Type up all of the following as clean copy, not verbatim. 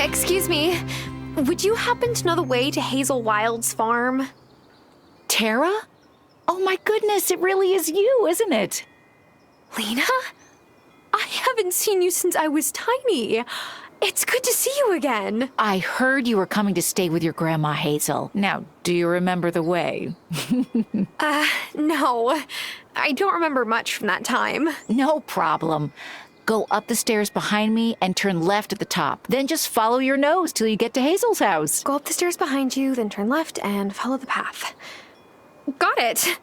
Excuse me. Would you happen to know the way to Wylde's farm? Tara? Oh my goodness, it really is you, isn't it? Lena? I haven't seen you since I was tiny. It's good to see you again. I heard you were coming to stay with your grandma Hazel. Now, do you remember the way? No. I don't remember much from that time. No problem. Go up the stairs behind me and turn left at the top. Then just follow your nose till you get to Hazel's house. Go up the stairs behind you, then turn left and follow the path. Got it.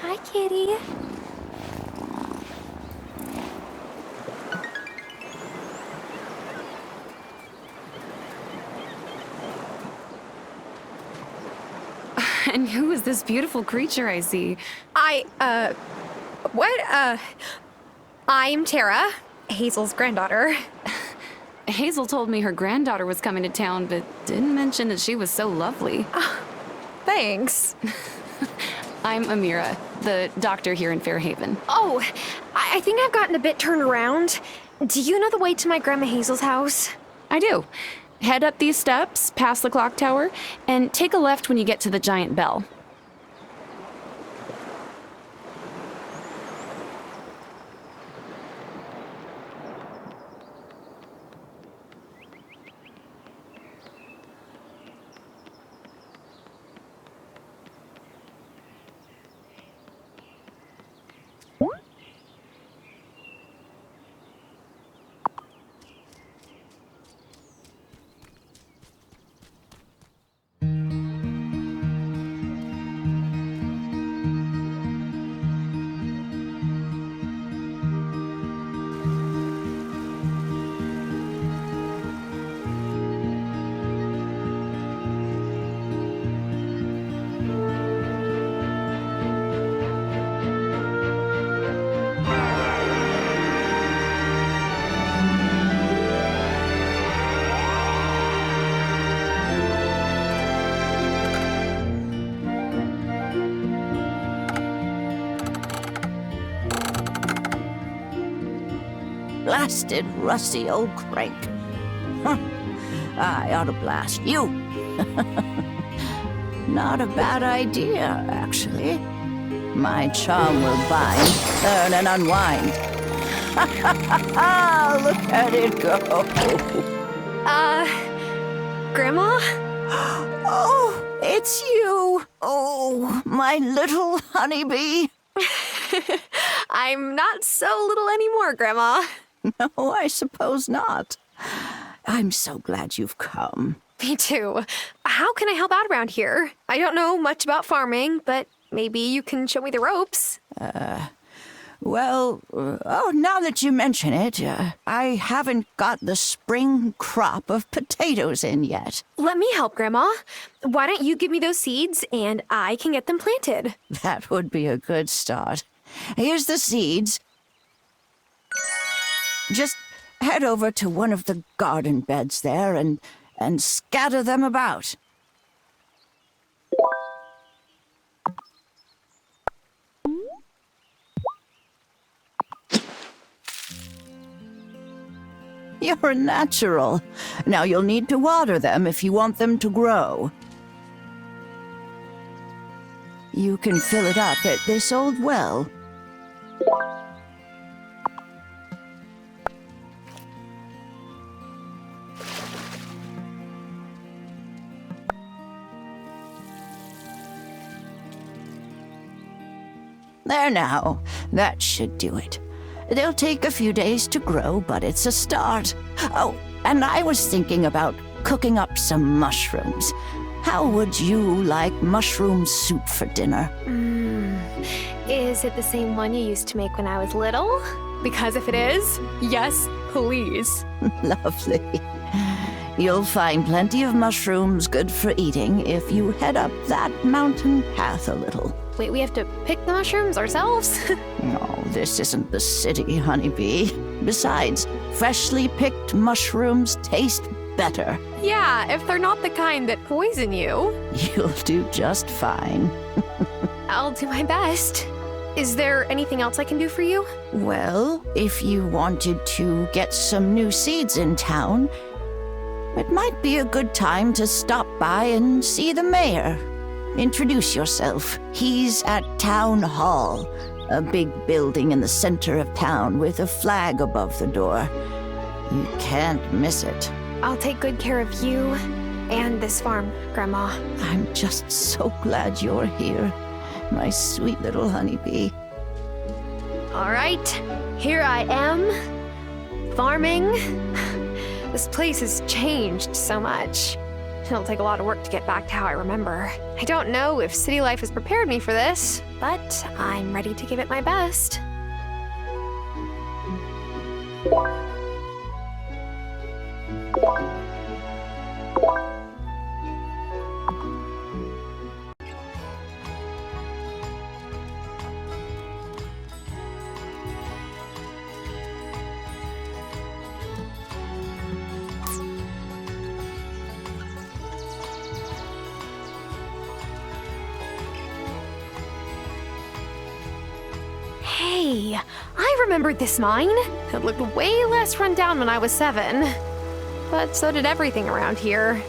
Hi, kitty. And who is this beautiful creature I see? I'm Tara, Hazel's granddaughter. Hazel told me her granddaughter was coming to town, but didn't mention that she was so lovely. Thanks. I'm Amira, the doctor here in Fairhaven. Oh, I think I've gotten a bit turned around. Do you know the way to my Grandma Hazel's house? I do. Head up these steps, past the clock tower, and take a left when you get to the giant bell. Blasted, rusty old crank. Huh. I ought to blast you. Not a bad idea, actually. My charm will bind, turn, and unwind. Look at it go. Grandma? Oh, it's you. Oh, my little honeybee. I'm not so little anymore, Grandma. No, I suppose not. I'm so glad you've come. Me too. How can I help out around here? I don't know much about farming, but maybe you can show me the ropes. Well, now that you mention it, I haven't got the spring crop of potatoes in yet. Let me help, Grandma. Why don't you give me those seeds and I can get them planted? That would be a good start. Here's the seeds. Just head over to one of the garden beds there and scatter them about. You're a natural. Now you'll need to water them if you want them to grow. You can fill it up at this old well. There now, that should do it. They'll take a few days to grow, but it's a start. Oh, and I was thinking about cooking up some mushrooms. How would you like mushroom soup for dinner? Is it the same one you used to make when I was little? Because if it is, yes, please. Lovely. You'll find plenty of mushrooms good for eating if you head up that mountain path a little. Wait, we have to pick the mushrooms ourselves? No, this isn't the city, honeybee. Besides, freshly picked mushrooms taste better. Yeah, if they're not the kind that poison you. You'll do just fine. I'll do my best. Is there anything else I can do for you? Well, if you wanted to get some new seeds in town, it might be a good time to stop by and see the mayor. Introduce yourself. He's at Town Hall, a big building in the center of town with a flag above the door. You can't miss it. I'll take good care of you and this farm, Grandma. I'm just so glad you're here, my sweet little honeybee. All right, here I am, farming. This place has changed so much. It'll take a lot of work to get back to how I remember. I don't know if city life has prepared me for this, but I'm ready to give it my best. Hey, I remembered this mine. It looked way less run down when I was 7. But so did everything around here.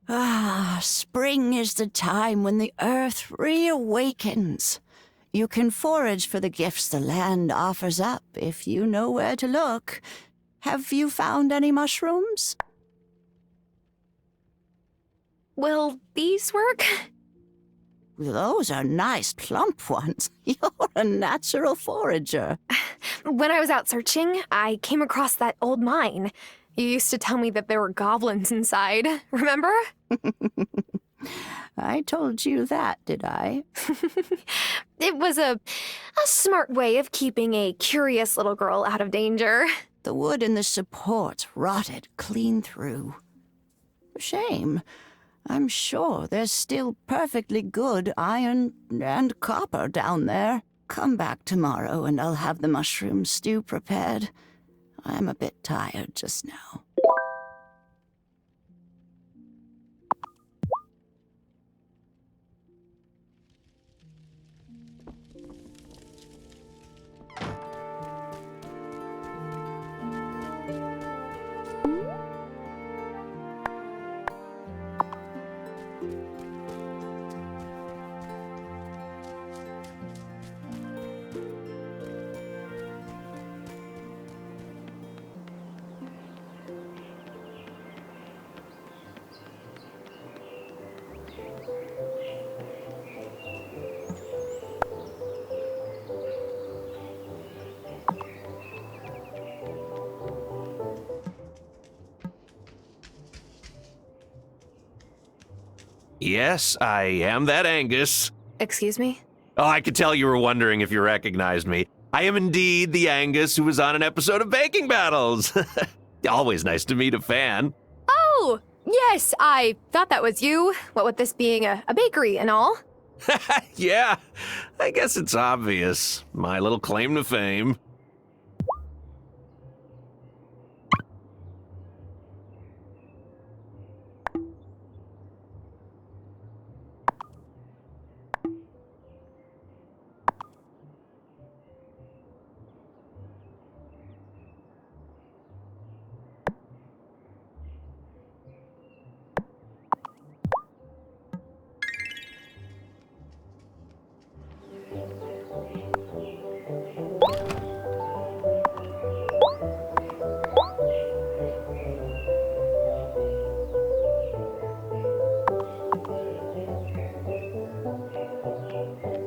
Ah, spring is the time when the earth reawakens. You can forage for the gifts the land offers up if you know where to look. Have you found any mushrooms? Will these work? Those are nice plump ones. You're a natural forager. When I was out searching, I came across that old mine. You used to tell me that there were goblins inside, remember? I told you that, did I? It was a smart way of keeping a curious little girl out of danger. The wood in the supports rotted clean through. Shame. I'm sure there's still perfectly good iron and copper down there. Come back tomorrow and I'll have the mushroom stew prepared. I'm a bit tired just now. Yes, I am that Angus. Excuse me? Oh, I could tell you were wondering if you recognized me. I am indeed the Angus who was on an episode of Baking Battles. Always nice to meet a fan. Oh, yes, I thought that was you. What with this being a bakery and all. Yeah, I guess it's obvious. My little claim to fame.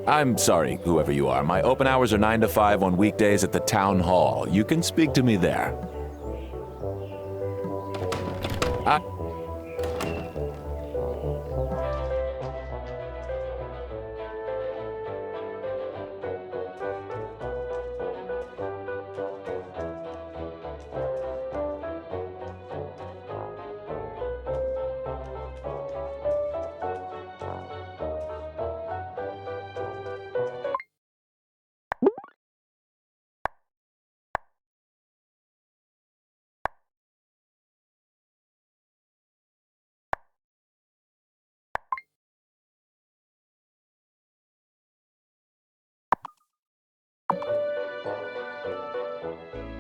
I'm sorry, whoever you are. My open hours are 9 to 5 on weekdays at the town hall. You can speak to me there.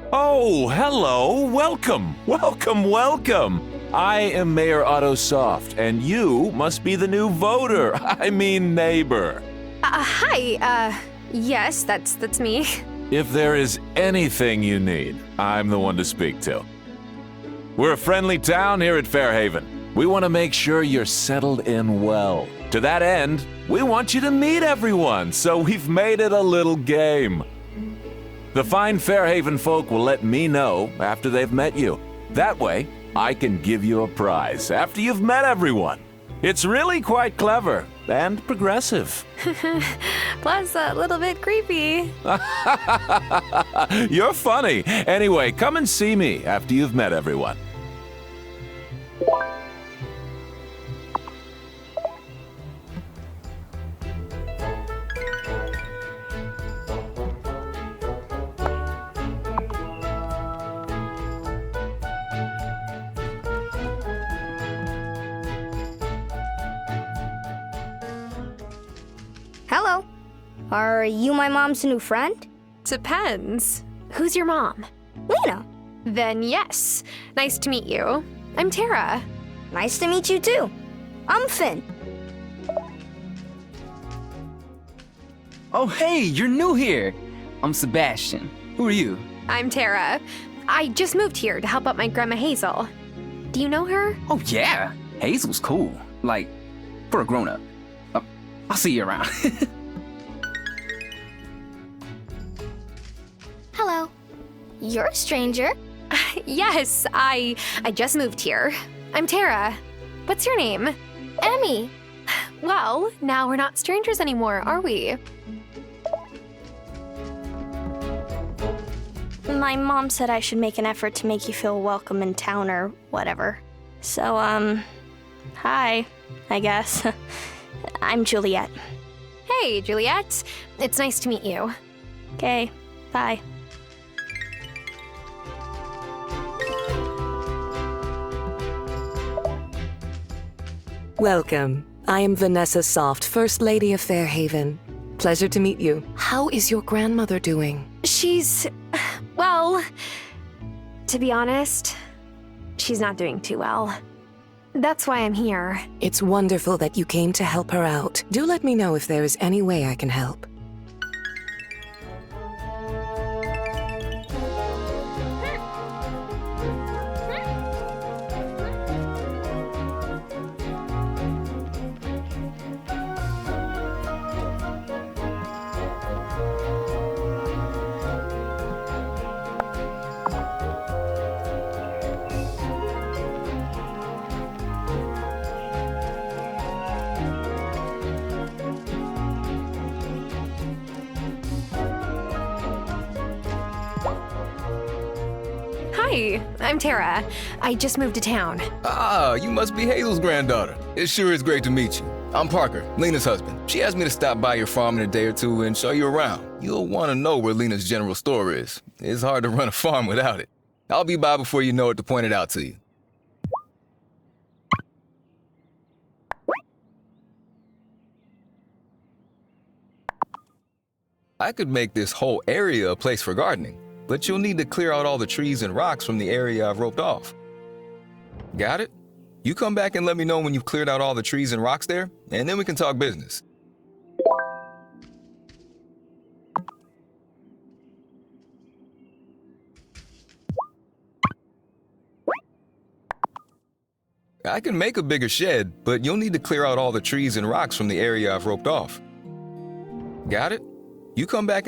Oh, hello. Welcome. Welcome. I am Mayor Otto Soft, and you must be the new voter. I mean neighbor. Hi, yes, that's me. If there is anything you need, I'm the one to speak to. We're a friendly town here at Fairhaven. We want to make sure you're settled in well. To that end, we want you to meet everyone, so we've made it a little game. The fine Fairhaven folk will let me know after they've met you. That way, I can give you a prize after you've met everyone. It's really quite clever and progressive. Plus, a little bit creepy. You're funny. Anyway, come and see me after you've met everyone. Hello. Are you my mom's new friend? Depends. Who's your mom? Lena. Then yes. Nice to meet you. I'm Tara. Nice to meet you too. I'm Finn. Oh, hey, you're new here. I'm Sebastian. Who are you? I'm Tara. I just moved here to help out my grandma Hazel. Do you know her? Oh, yeah. Hazel's cool. Like, for a grown-up. I'll see you around. Hello. You're a stranger. Yes, I just moved here. I'm Tara. What's your name? Emmy. Well, now we're not strangers anymore, are we? My mom said I should make an effort to make you feel welcome in town or whatever. So, hi, I guess. I'm Juliet. Hey, Juliet. It's nice to meet you. Okay, bye. Welcome. I am Vanessa Soft, First Lady of Fairhaven. Pleasure to meet you. How is your grandmother doing? She's... well... to be honest, she's not doing too well. That's why I'm here. It's wonderful that you came to help her out. Do let me know if there is any way I can help. Hi, I'm Tara. I just moved to town. Ah, you must be Hazel's granddaughter. It sure is great to meet you. I'm Parker, Lena's husband. She asked me to stop by your farm in a day or two and show you around. You'll want to know where Lena's general store is. It's hard to run a farm without it. I'll be by before you know it to point it out to you. I could make this whole area a place for gardening, but you'll need to clear out all the trees and rocks from the area I've roped off. Got it? You come back and let me know when you've cleared out all the trees and rocks there, and then we can talk business. I can make a bigger shed, but you'll need to clear out all the trees and rocks from the area I've roped off. Got it? You come back.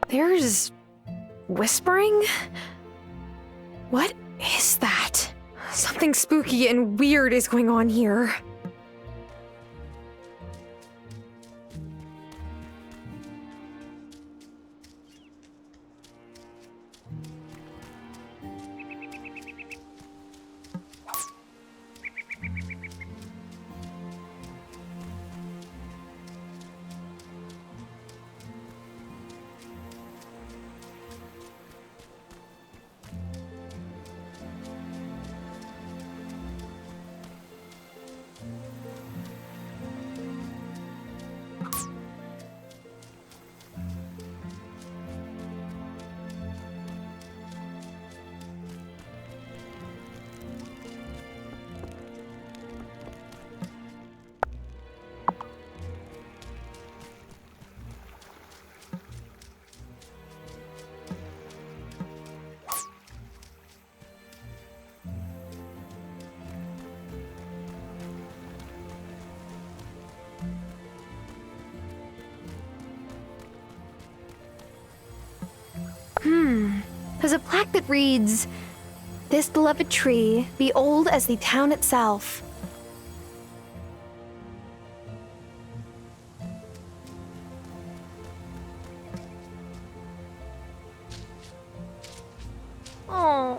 There's whispering? What is that? Something spooky and weird is going on here. There's a plaque that reads, "This beloved tree be old as the town itself." Aww.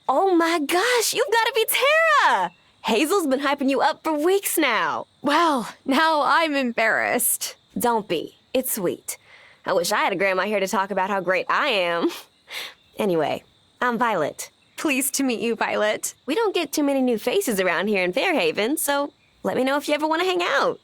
Oh my gosh, you've got to be Tara! Hazel's been hyping you up for weeks now. Well, now I'm embarrassed. Don't be. It's sweet. I wish I had a grandma here to talk about how great I am. Anyway, I'm Violet. Pleased to meet you, Violet. We don't get too many new faces around here in Fairhaven, so let me know if you ever want to hang out.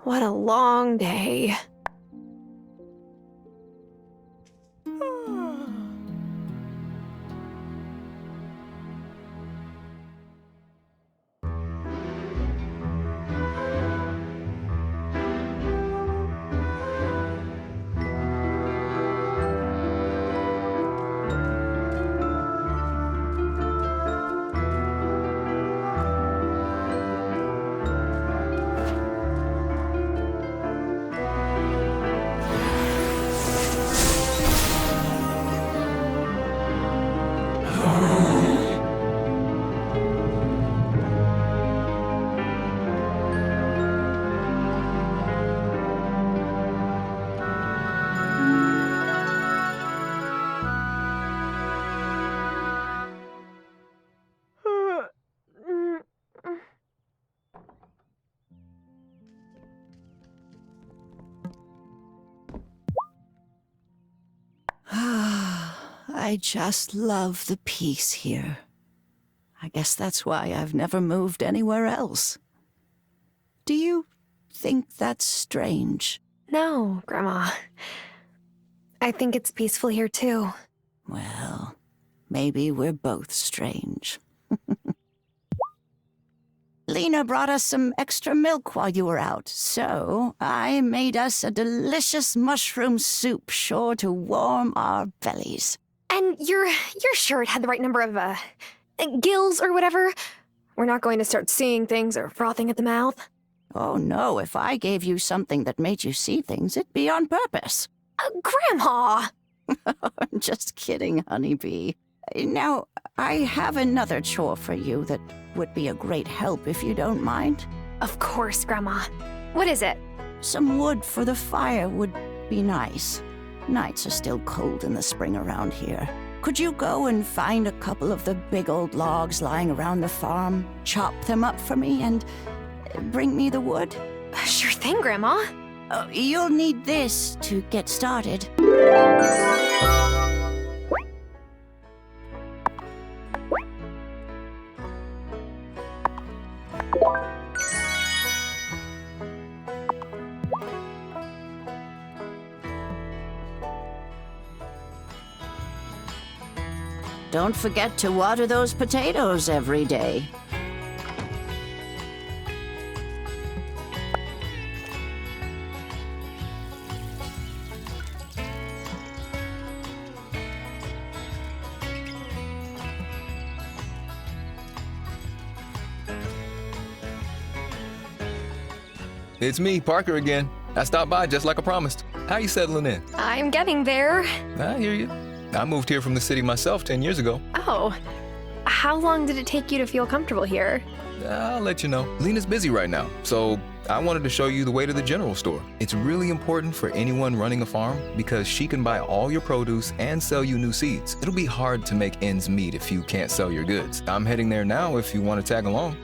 What a long day. I just love the peace here. I guess that's why I've never moved anywhere else. Do you think that's strange? No, Grandma. I think it's peaceful here too. Well, maybe we're both strange. Lena brought us some extra milk while you were out, so I made us a delicious mushroom soup sure to warm our bellies. And you're sure it had the right number of, gills or whatever? We're not going to start seeing things or frothing at the mouth? Oh no, if I gave you something that made you see things, it'd be on purpose. Grandma! I'm just kidding, honeybee. Now, I have another chore for you that would be a great help if you don't mind. Of course, Grandma. What is it? Some wood for the fire would be nice. Nights are still cold in the spring around here. Could you go and find a couple of the big old logs lying around the farm, chop them up for me, and bring me the wood? Sure thing, Grandma. You'll need this to get started. Don't forget to water those potatoes every day. It's me, Parker again. I stopped by just like I promised. How you settling in? I'm getting there. I hear you. I moved here from the city myself 10 years ago. Oh. How long did it take you to feel comfortable here? I'll let you know. Lena's busy right now, so I wanted to show you the way to the general store. It's really important for anyone running a farm because she can buy all your produce and sell you new seeds. It'll be hard to make ends meet if you can't sell your goods. I'm heading there now if you want to tag along.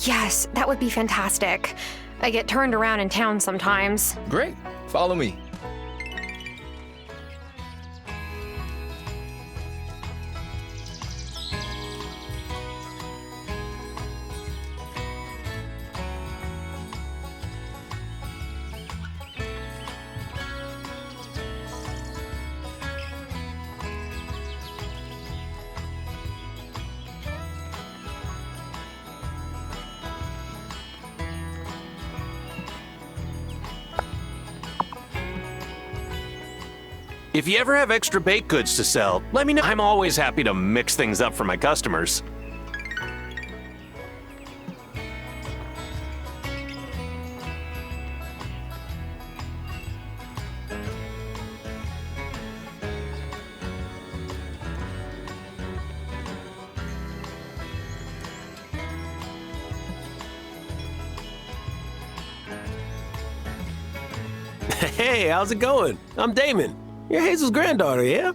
Yes, that would be fantastic. I get turned around in town sometimes. Great. Follow me. If you ever have extra baked goods to sell, let me know. I'm always happy to mix things up for my customers. Hey, how's it going? I'm Damon. You're Hazel's granddaughter, yeah?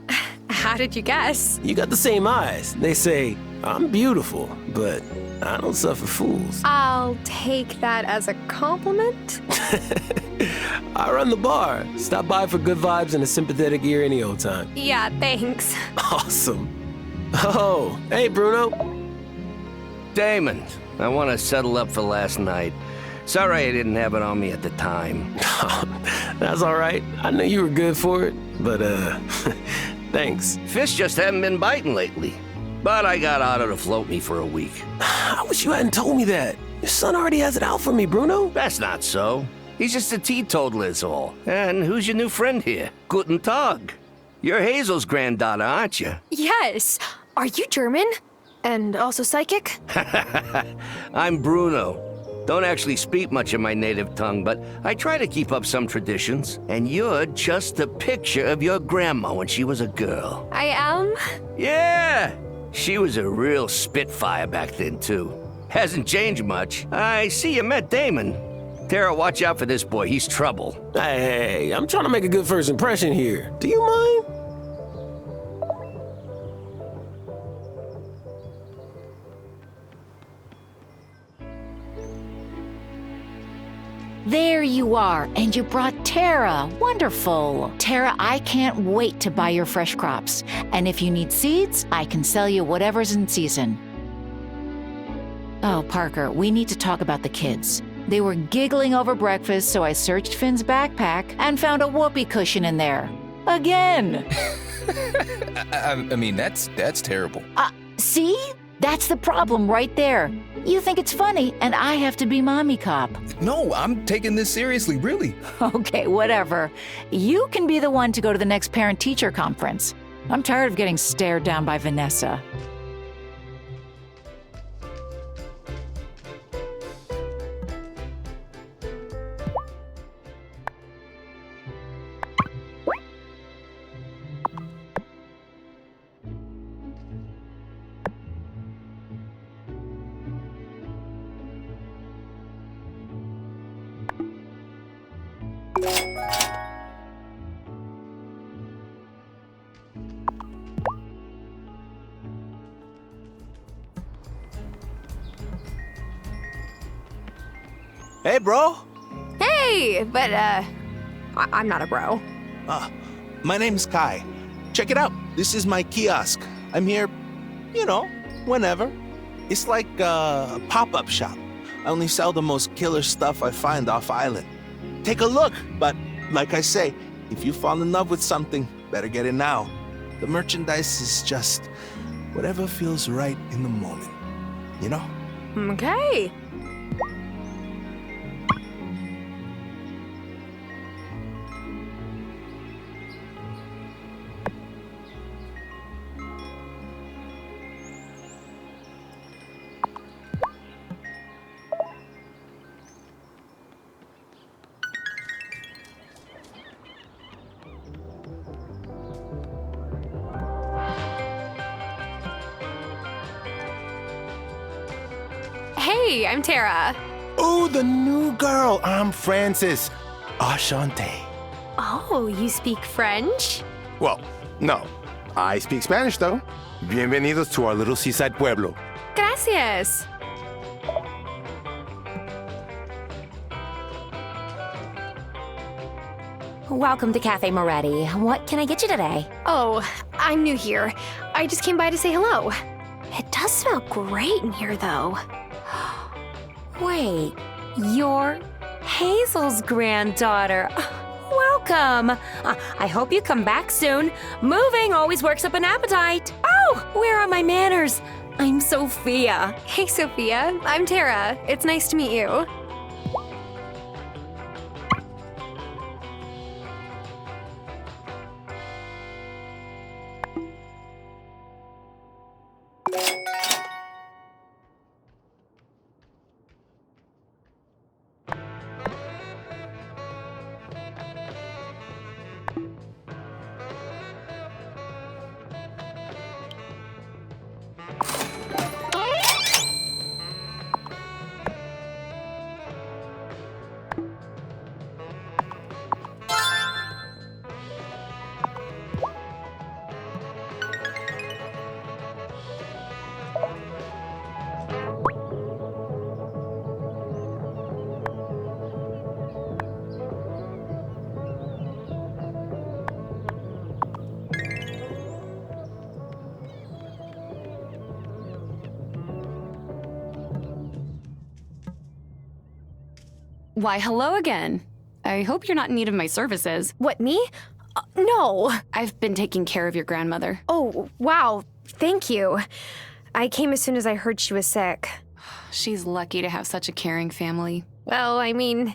How did you guess? You got the same eyes. They say, I'm beautiful, but I don't suffer fools. I'll take that as a compliment. I run the bar. Stop by for good vibes and a sympathetic ear any old time. Yeah, thanks. Awesome. Oh, hey, Bruno. Damon, I want to settle up for last night. Sorry I didn't have it on me at the time. That's all right. I knew you were good for it, but, thanks. Fish just haven't been biting lately. But I got Otto to float me for a week. I wish you hadn't told me that. Your son already has it out for me, Bruno. That's not so. He's just a teetotaler is all. And who's your new friend here? Guten Tag. You're Hazel's granddaughter, aren't you? Yes. Are you German? And also psychic? I'm Bruno. Don't actually speak much of my native tongue, but I try to keep up some traditions. And you're just a picture of your grandma when she was a girl. I am? Yeah! She was a real spitfire back then, too. Hasn't changed much. I see you met Damon. Terrtle, watch out for this boy. He's trouble. Hey, I'm trying to make a good first impression here. Do you mind? There you are, and you brought Tara. Wonderful. Tara, I can't wait to buy your fresh crops. And if you need seeds, I can sell you whatever's in season. Oh, Parker, we need to talk about the kids. They were giggling over breakfast, so I searched Finn's backpack and found a whoopee cushion in there. Again. I mean, that's terrible. See? That's the problem right there. You think it's funny, and I have to be mommy cop. No, I'm taking this seriously, really. Okay, whatever. You can be the one to go to the next parent-teacher conference. I'm tired of getting stared down by Vanessa. Hey, bro. Hey, but, I'm not a bro. My name's Kai. Check it out. This is my kiosk. I'm here, whenever. It's like a pop-up shop. I only sell the most killer stuff I find off island. Take a look, but like I say, if you fall in love with something, better get it now. The merchandise is just whatever feels right in the moment, Okay. Hey, I'm Tara. Oh, the new girl. I'm Francis. Enchanté. Oh, you speak French? Well, no. I speak Spanish, though. Bienvenidos to our little seaside pueblo. Gracias. Welcome to Cafe Moretti. What can I get you today? Oh, I'm new here. I just came by to say hello. It does smell great in here, though. Wait, you're Hazel's granddaughter. Welcome. I hope you come back soon. Moving always works up an appetite. Oh, where are my manners? I'm Sophia. Hey, Sophia. I'm Tara. It's nice to meet you. Why, hello again. I hope you're not in need of my services. What, me? No. I've been taking care of your grandmother. Oh, wow. Thank you. I came as soon as I heard she was sick. She's lucky to have such a caring family. Well, I mean,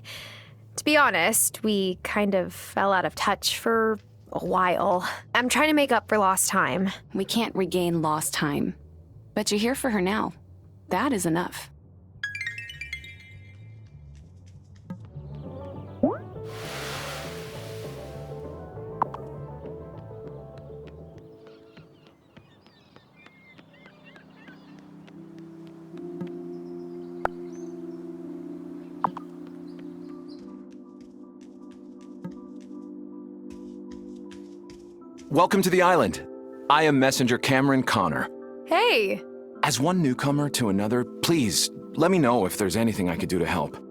to be honest, we kind of fell out of touch for a while. I'm trying to make up for lost time. We can't regain lost time. But you're here for her now. That is enough. Welcome to the island. I am Messenger Cameron Connor. Hey! As one newcomer to another, please let me know if there's anything I could do to help.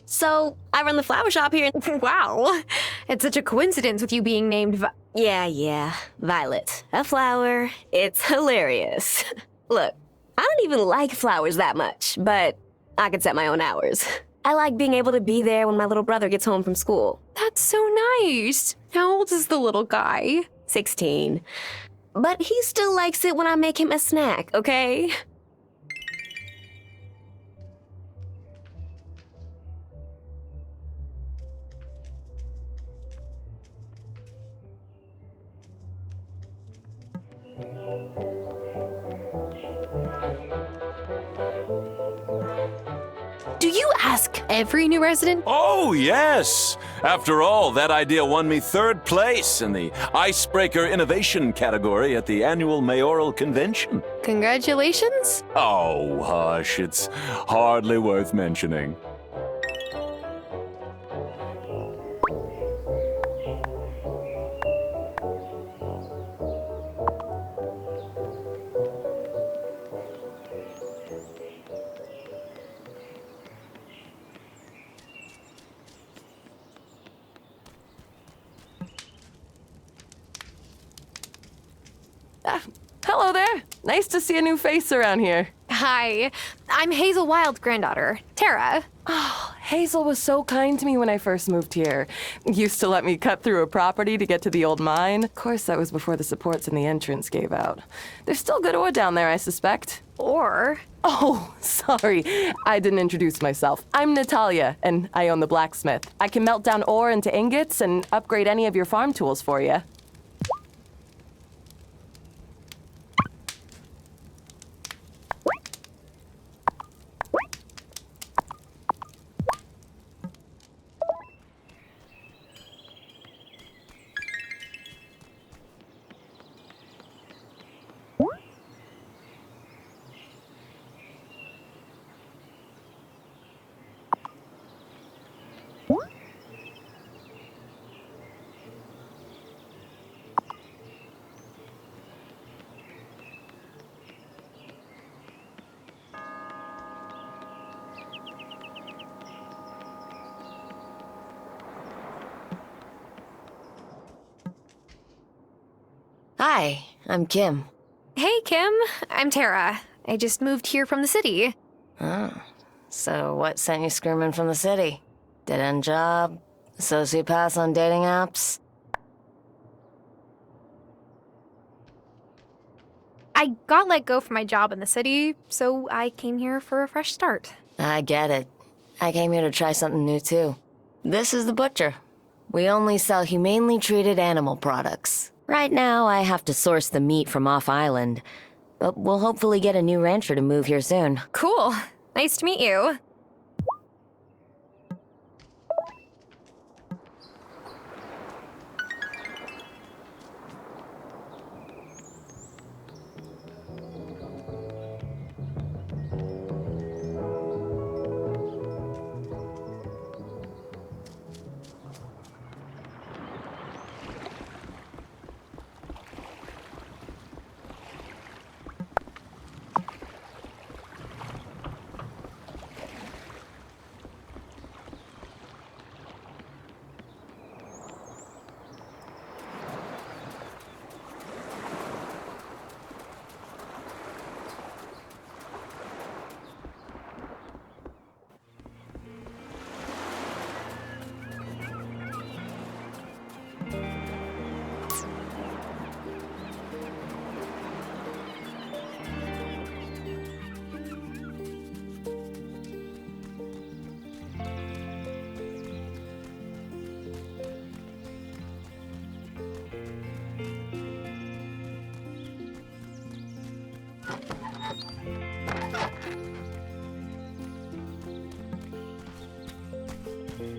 So, I run the flower shop here. Wow. It's such a coincidence with you being named Yeah. Violet. A flower. It's hilarious. Look, I don't even like flowers that much, but I can set my own hours. I like being able to be there when my little brother gets home from school. That's so nice. How old is the little guy? 16. But he still likes it when I make him a snack, okay? Do you ask every new resident? Oh, yes! After all, that idea won me 3rd place in the Icebreaker Innovation category at the annual mayoral convention. Congratulations? Oh, hush, it's hardly worth mentioning. Hello there. Nice to see a new face around here. Hi, I'm Hazel Wylde granddaughter, Tara. Oh, Hazel was so kind to me when I first moved here. Used to let me cut through a property to get to the old mine. Of course, that was before the supports in the entrance gave out. There's still good ore down there, I suspect. Ore? Oh, sorry. I didn't introduce myself. I'm Natalia, and I own the blacksmith. I can melt down ore into ingots and upgrade any of your farm tools for you. Hi, I'm Kim. Hey, Kim. I'm Tara. I just moved here from the city. Oh. So what sent you screaming from the city? Dead-end job? Sociopaths on dating apps? I got let go from my job in the city, so I came here for a fresh start. I get it. I came here to try something new, too. This is the butcher. We only sell humanely treated animal products. Right now, I have to source the meat from off-island, but we'll hopefully get a new rancher to move here soon. Cool. Nice to meet you.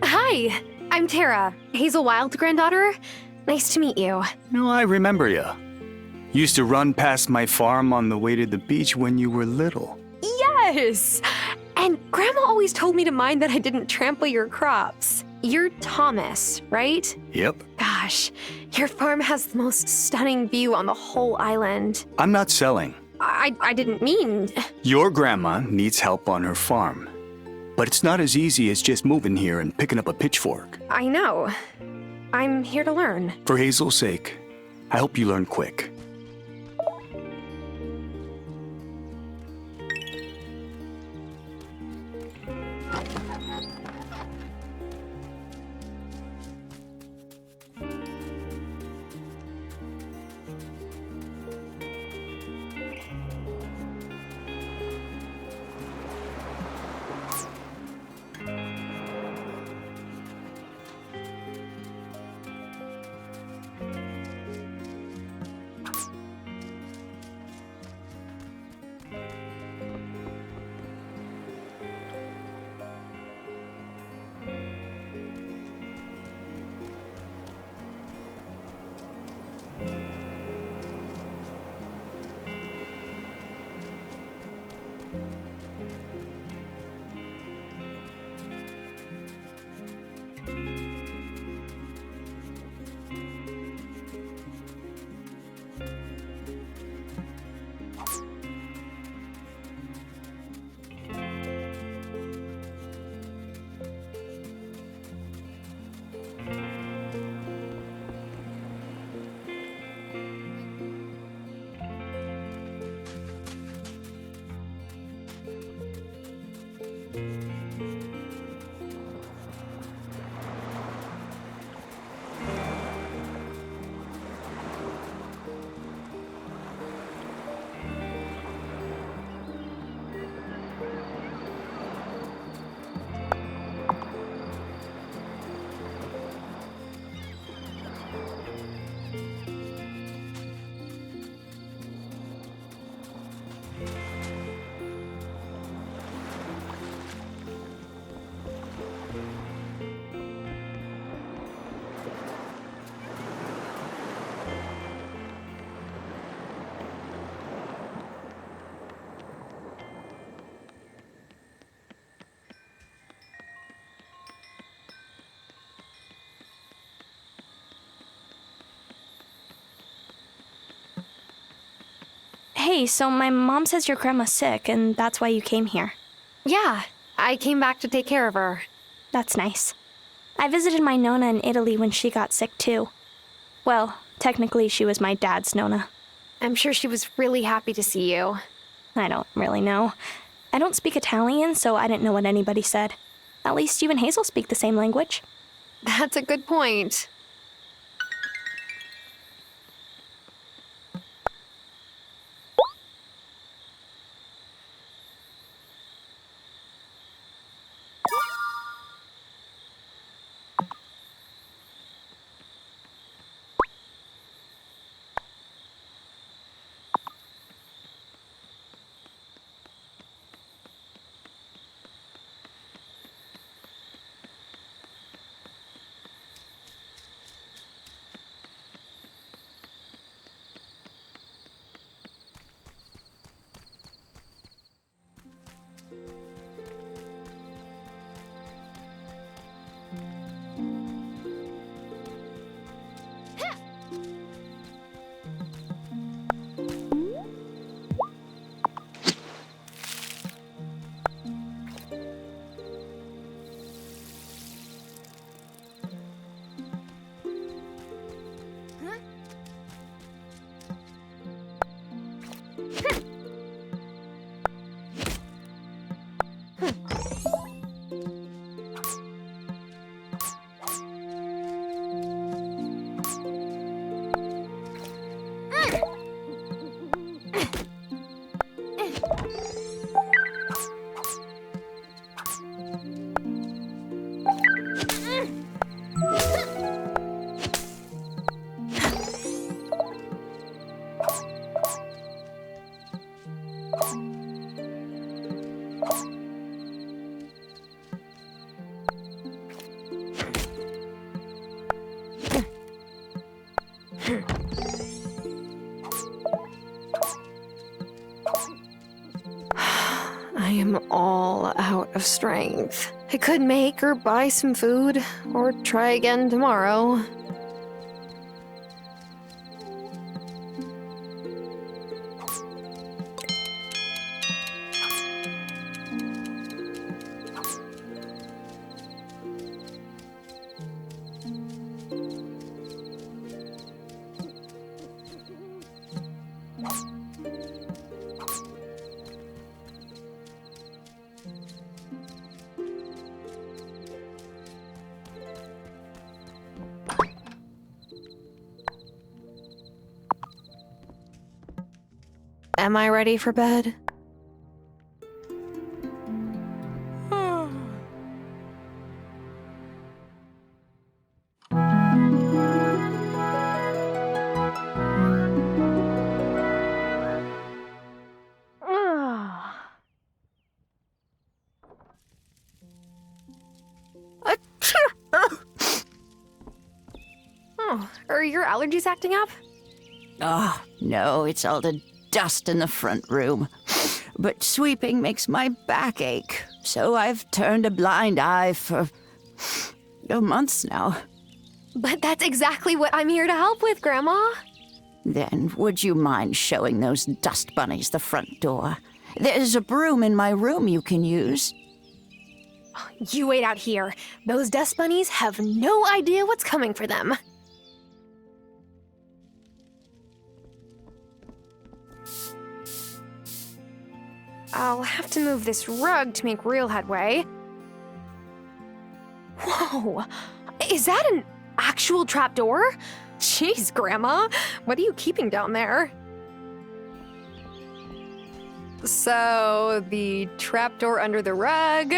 Hi, I'm Tara, Hazel Wylde's granddaughter. Nice to meet you. No, I remember ya. Used to run past my farm on the way to the beach when you were little. Yes! And Grandma always told me to mind that I didn't trample your crops. You're Thomas, right? Yep. Gosh, your farm has the most stunning view on the whole island. I'm not selling. I didn't mean... Your grandma needs help on her farm. But it's not as easy as just moving here and picking up a pitchfork. I know. I'm here to learn. For Hazel's sake, I hope you learn quick. Hey, so my mom says your grandma's sick, and that's why you came here. Yeah, I came back to take care of her. That's nice. I visited my Nonna in Italy when she got sick, too. Well, technically, she was my dad's Nonna. I'm sure she was really happy to see you. I don't really know. I don't speak Italian, so I didn't know what anybody said. At least you and Hazel speak the same language. That's a good point. I am all out of strength. I could make or buy some food, or try again tomorrow. Am I ready for bed? Oh, are your allergies acting up? Oh, no, it's all the dust in the front room. But sweeping makes my back ache, so I've turned a blind eye for months now. But that's exactly what I'm here to help with, Grandma. Then would you mind showing those dust bunnies the front door? There's a broom in my room you can use. You wait out here. Those dust bunnies have no idea what's coming for them. I'll have to move this rug to make real headway. Whoa! Is that an actual trapdoor? Jeez, Grandma, what are you keeping down there? So, the trapdoor under the rug?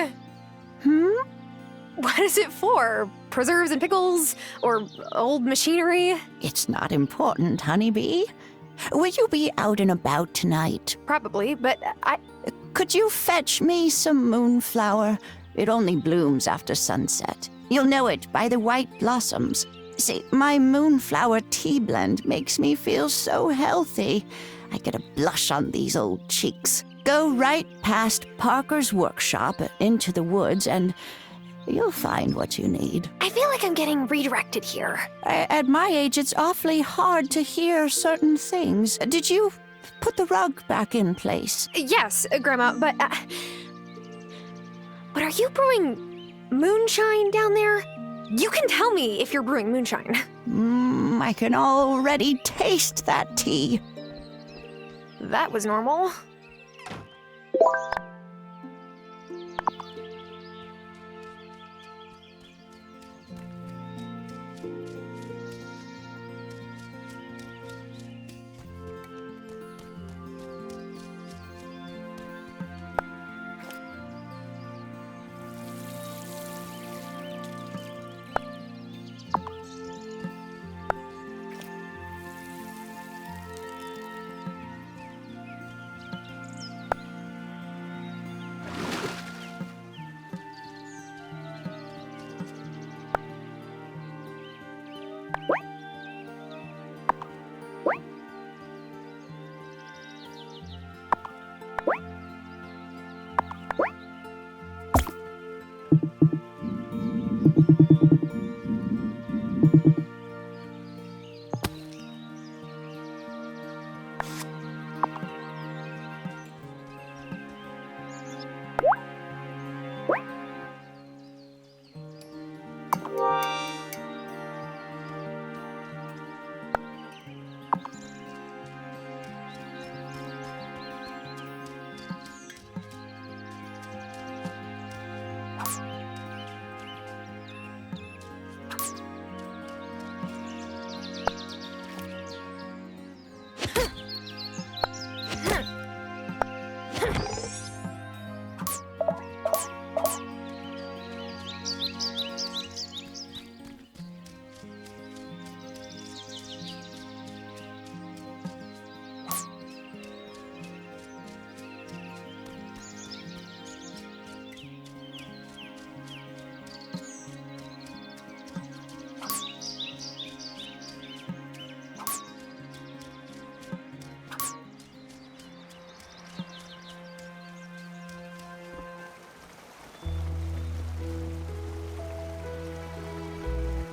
What is it for? Preserves and pickles? Or old machinery? It's not important, honeybee. Will you be out and about tonight? Probably, but Could you fetch me some moonflower? It only blooms after sunset. You'll know it by the white blossoms. See, my moonflower tea blend makes me feel so healthy. I get a blush on these old cheeks. Go right past Parker's workshop into the woods and you'll find what you need. I feel like I'm getting redirected here. At my age, it's awfully hard to hear certain things. Did you put the rug back in place? Yes, Grandma, but are you brewing moonshine down there? You can tell me if you're brewing moonshine. I can already taste that tea. That was normal.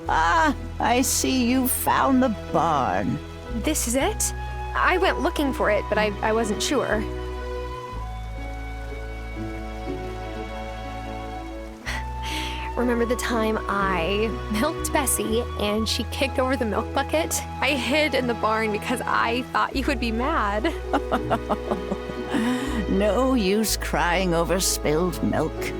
Ah, I see you found the barn. This is it? I went looking for it, but I wasn't sure. Remember the time I milked Bessie and she kicked over the milk bucket? I hid in the barn because I thought you would be mad. No use crying over spilled milk.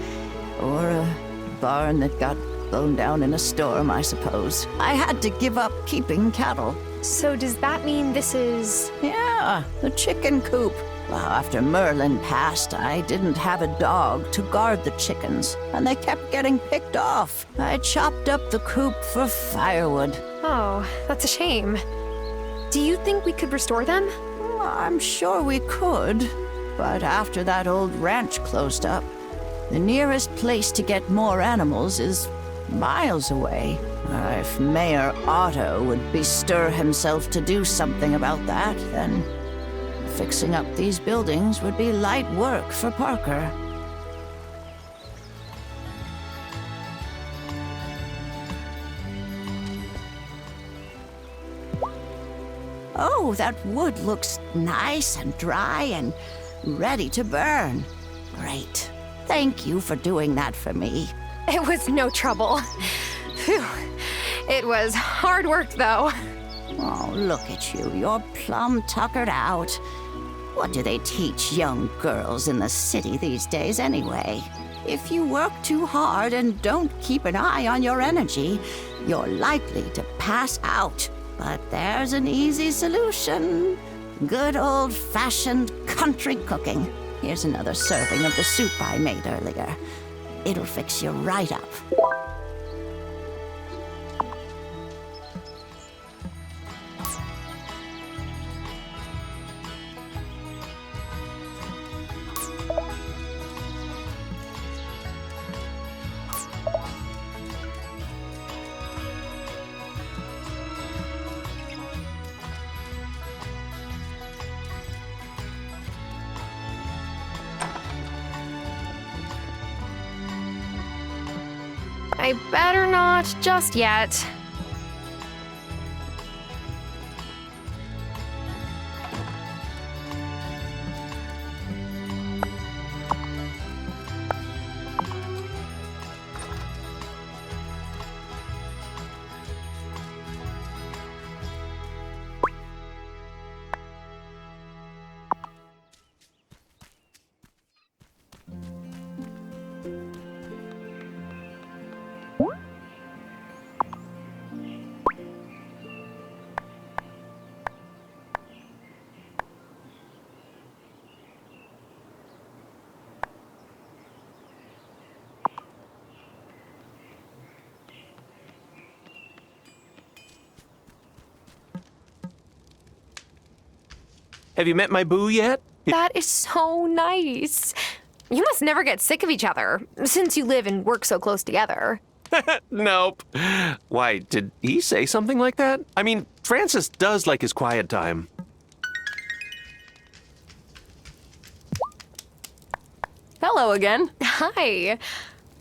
Or a barn that got blown down in a storm, I suppose. I had to give up keeping cattle. So does that mean this is... Yeah, the chicken coop. Well, after Merlin passed, I didn't have a dog to guard the chickens, and they kept getting picked off. I chopped up the coop for firewood. Oh, that's a shame. Do you think we could restore them? I'm sure we could, but after that old ranch closed up, the nearest place to get more animals is miles away. If Mayor Otto would bestir himself to do something about that, then fixing up these buildings would be light work for Parker. Oh, that wood looks nice and dry and ready to burn. Great. Thank you for doing that for me. It was no trouble. Phew. It was hard work, though. Oh, look at you. You're plumb tuckered out. What do they teach young girls in the city these days, anyway? If you work too hard and don't keep an eye on your energy, you're likely to pass out. But there's an easy solution. Good old-fashioned country cooking. Here's another serving of the soup I made earlier. It'll fix you right up. I better not just yet. Have you met my boo yet? That is so nice. You must never get sick of each other, since you live and work so close together. Nope. Why, did he say something like that? I mean, Francis does like his quiet time. Hello again. Hi.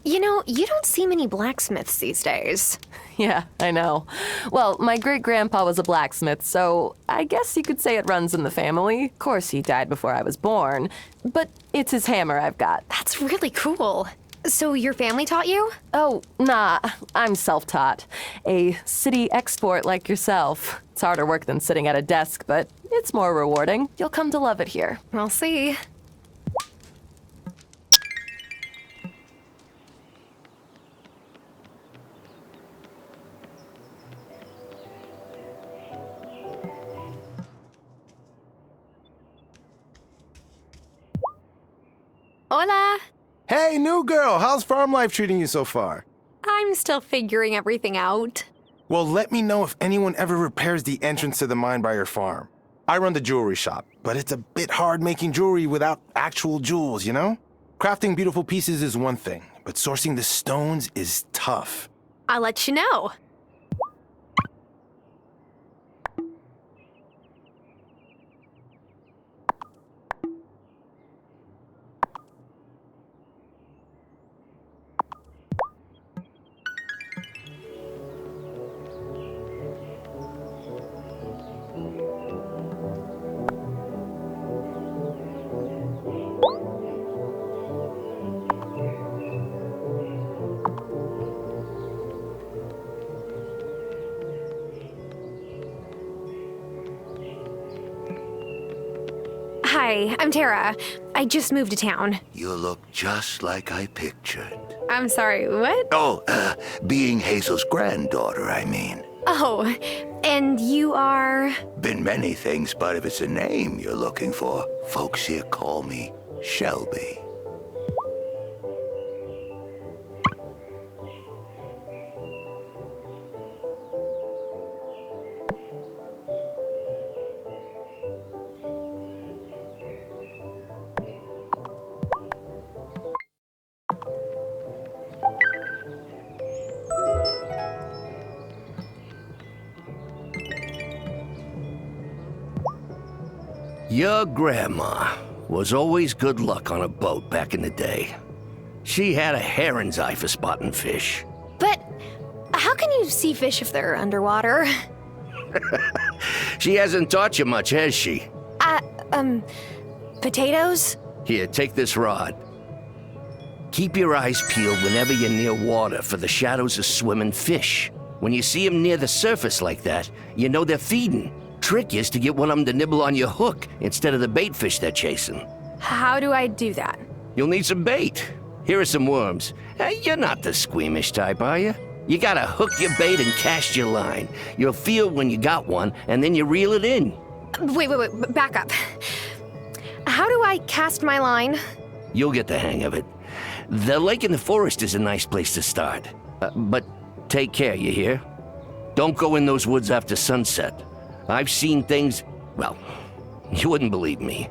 You know, you don't see many blacksmiths these days. Yeah, I know. Well, my great-grandpa was a blacksmith, so I guess you could say it runs in the family. Of course, he died before I was born, but it's his hammer I've got. That's really cool. So your family taught you? Oh, nah, I'm self-taught. A city export like yourself. It's harder work than sitting at a desk, but it's more rewarding. You'll come to love it here. I'll see. Hola. Hey, new girl, how's farm life treating you so far? I'm still figuring everything out. Well, let me know if anyone ever repairs the entrance to the mine by your farm. I run the jewelry shop, but it's a bit hard making jewelry without actual jewels, you know? Crafting beautiful pieces is one thing, but sourcing the stones is tough. I'll let you know. Hi, I'm Tara. I just moved to town. You look just like I pictured. I'm sorry, what? Oh, being Hazel's granddaughter, I mean. Oh, and you are? Been many things, but if it's a name you're looking for, folks here call me Shelby. Your grandma was always good luck on a boat back in the day. She had a heron's eye for spotting fish. But how can you see fish if they're underwater? She hasn't taught you much, has she? Potatoes? Here, take this rod. Keep your eyes peeled whenever you're near water for the shadows of swimming fish. When you see them near the surface like that, you know they're feeding. Trick is to get one of them to nibble on your hook instead of the bait fish they're chasing. How do I do that? You'll need some bait. Here are some worms. You're not the squeamish type, are you? You gotta hook your bait and cast your line. You'll feel when you got one, and then you reel it in. Wait, back up. How do I cast my line? You'll get the hang of it. The lake in the forest is a nice place to start. But take care, you hear? Don't go in those woods after sunset. I've seen things, well, you wouldn't believe me.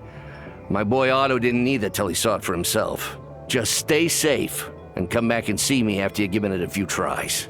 My boy Otto didn't either till he saw it for himself. Just stay safe and come back and see me after you've given it a few tries.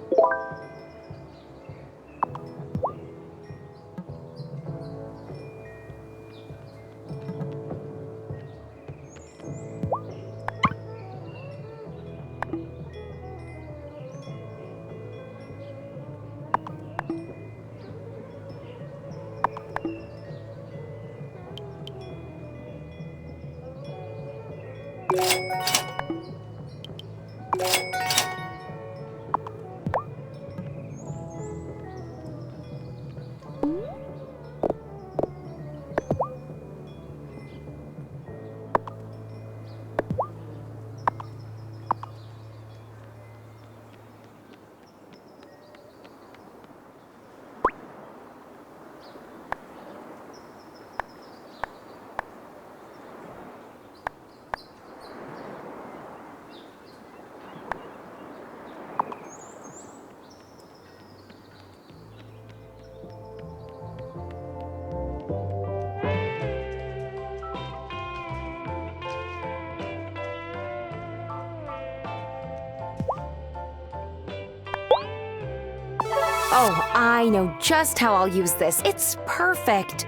Oh, I know just how I'll use this. It's perfect.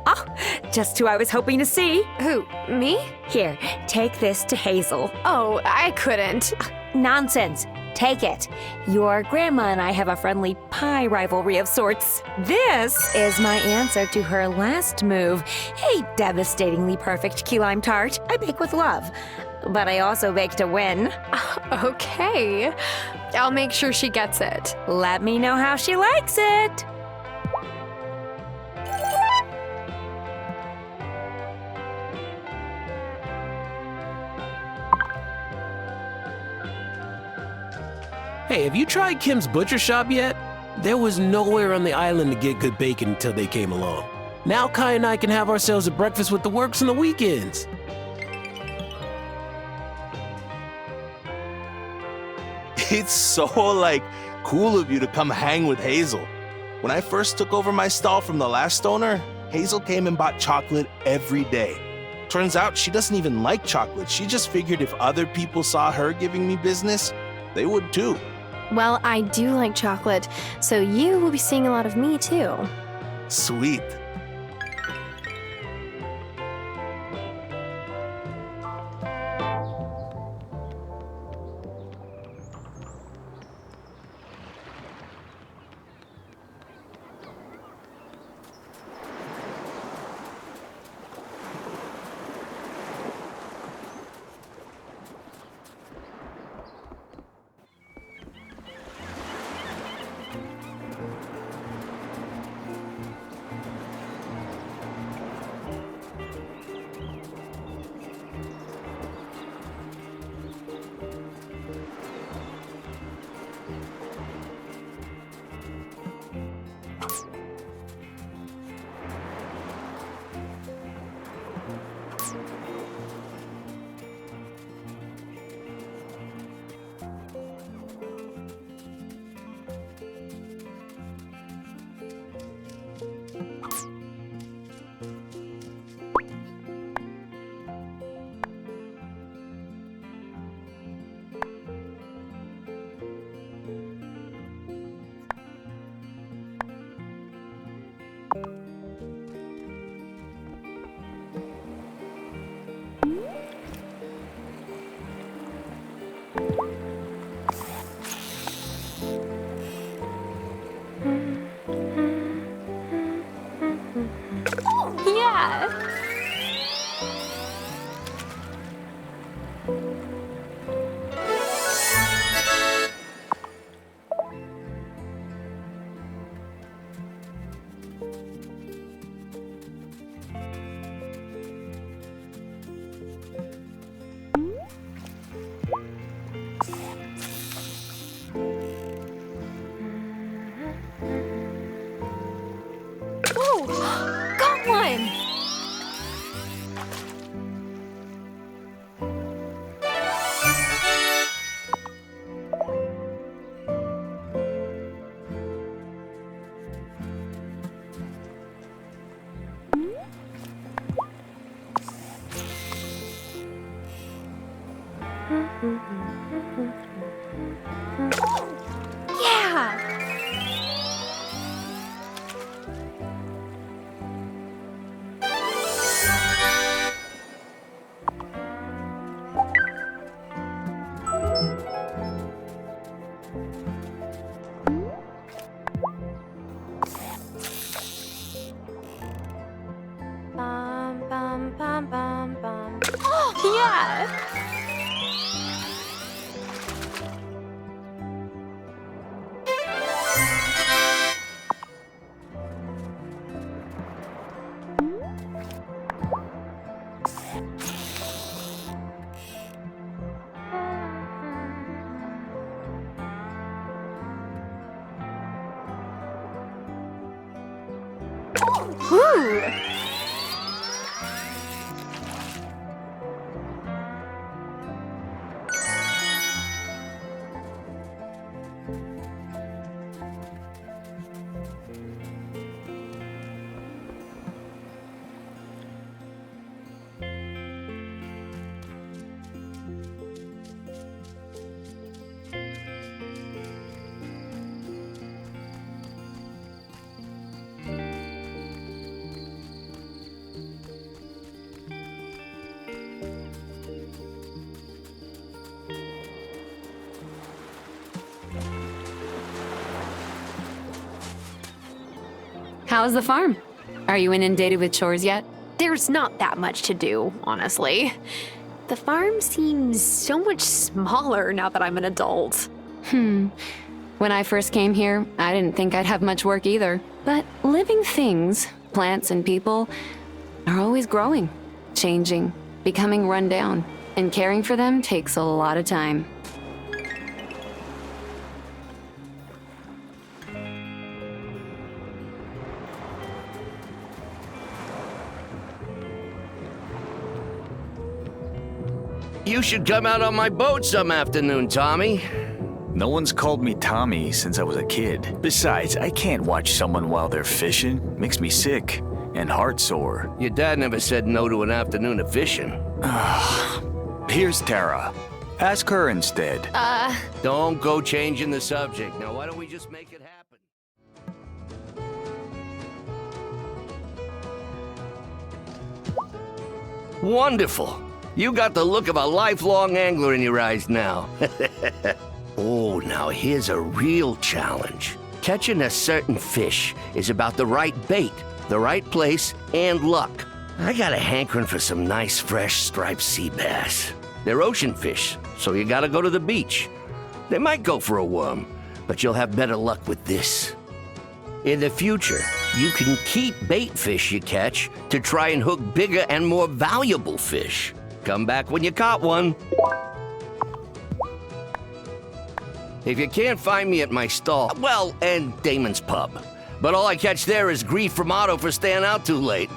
Oh, just who I was hoping to see. Who, me? Here, take this to Hazel. Oh, I couldn't. Nonsense. Take it. Your grandma and I have a friendly pie rivalry of sorts. This is my answer to her last move, a devastatingly perfect key lime tart I bake with love. But I also bake to win. Okay. I'll make sure she gets it. Let me know how she likes it. Hey, have you tried Kim's Butcher Shop yet? There was nowhere on the island to get good bacon until they came along. Now Kai and I can have ourselves a breakfast with the works on the weekends. It's so, cool of you to come hang with Hazel. When I first took over my stall from the last owner, Hazel came and bought chocolate every day. Turns out she doesn't even like chocolate. She just figured if other people saw her giving me business, they would too. Well, I do like chocolate, so you will be seeing a lot of me too. Sweet. Yeah. Whoa! Got one! Yeah! Bum, bum, bum, bum, bum. Oh, yeah! Woo! How's the farm? Are you inundated with chores yet? There's not that much to do, honestly. The farm seems so much smaller now that I'm an adult. When I first came here, I didn't think I'd have much work either. But living things, plants and people, are always growing, changing, becoming run down. And caring for them takes a lot of time. You should come out on my boat some afternoon, Tommy. No one's called me Tommy since I was a kid. Besides, I can't watch someone while they're fishing. Makes me sick and heart sore. Your dad never said no to an afternoon of fishing. Here's Tara. Ask her instead. Don't go changing the subject. Now, why don't we just make it happen? Wonderful. You got the look of a lifelong angler in your eyes now. Oh, now here's a real challenge. Catching a certain fish is about the right bait, the right place, and luck. I got a hankering for some nice, fresh striped sea bass. They're ocean fish, so you gotta go to the beach. They might go for a worm, but you'll have better luck with this. In the future, you can keep bait fish you catch to try and hook bigger and more valuable fish. Come back when you caught one. If you can't find me at my stall, well, and Damon's pub. But all I catch there is grief from Otto for staying out too late.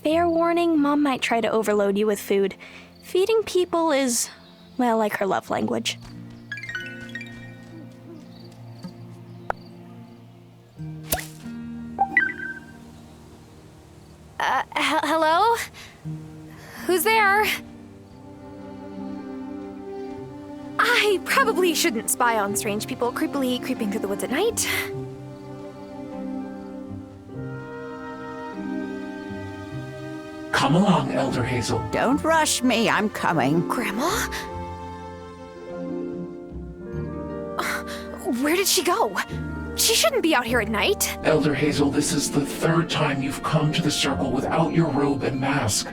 Fair warning, Mom might try to overload you with food. Feeding people is, well, like her love language. Hello? Who's there? I probably shouldn't spy on strange people creepily creeping through the woods at night. Come along, Elder Hazel. Don't rush me, I'm coming. Grandma? Where did she go? She shouldn't be out here at night. Elder Hazel, this is the third time you've come to the circle without your robe and mask.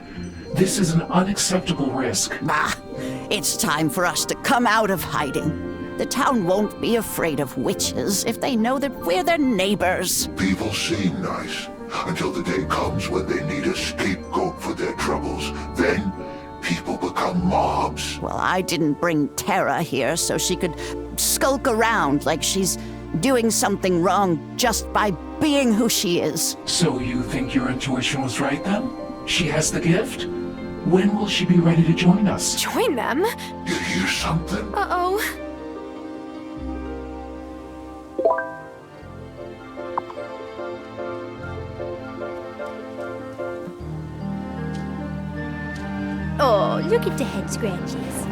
This is an unacceptable risk. Bah, it's time for us to come out of hiding. The town won't be afraid of witches if they know that we're their neighbors. People seem nice until the day comes when they need a scapegoat for their troubles. Then people become mobs. Well, I didn't bring Tara here so she could skulk around like she's doing something wrong just by being who she is. So you think your intuition was right then? She has the gift? When will she be ready to join us? Join them? You hear something? Uh-oh. Oh, look at the head scratches.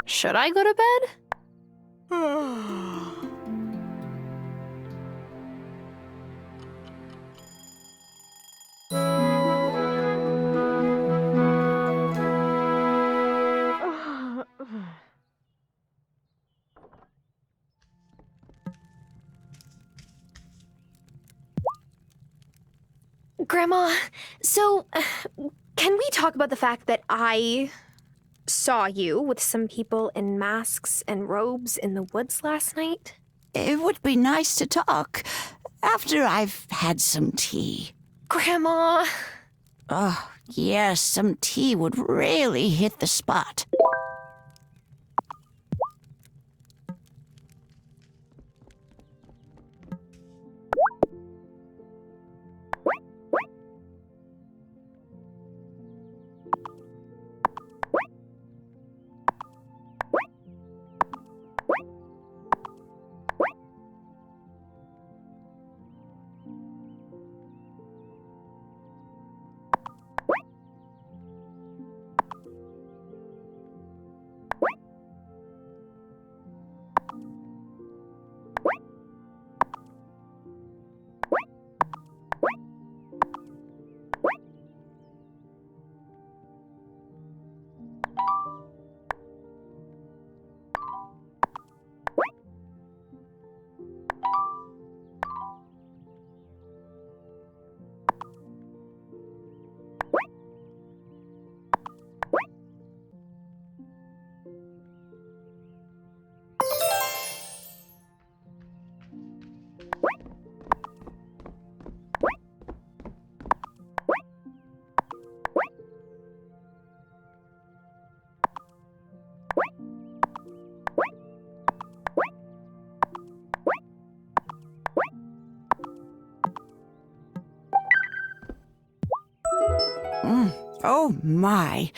Should I go to bed? Grandma, so can we talk about the fact that I saw you with some people in masks and robes in the woods last night? It would be nice to talk after I've had some tea. Grandma! Oh, yes, some tea would really hit the spot. Oh, my.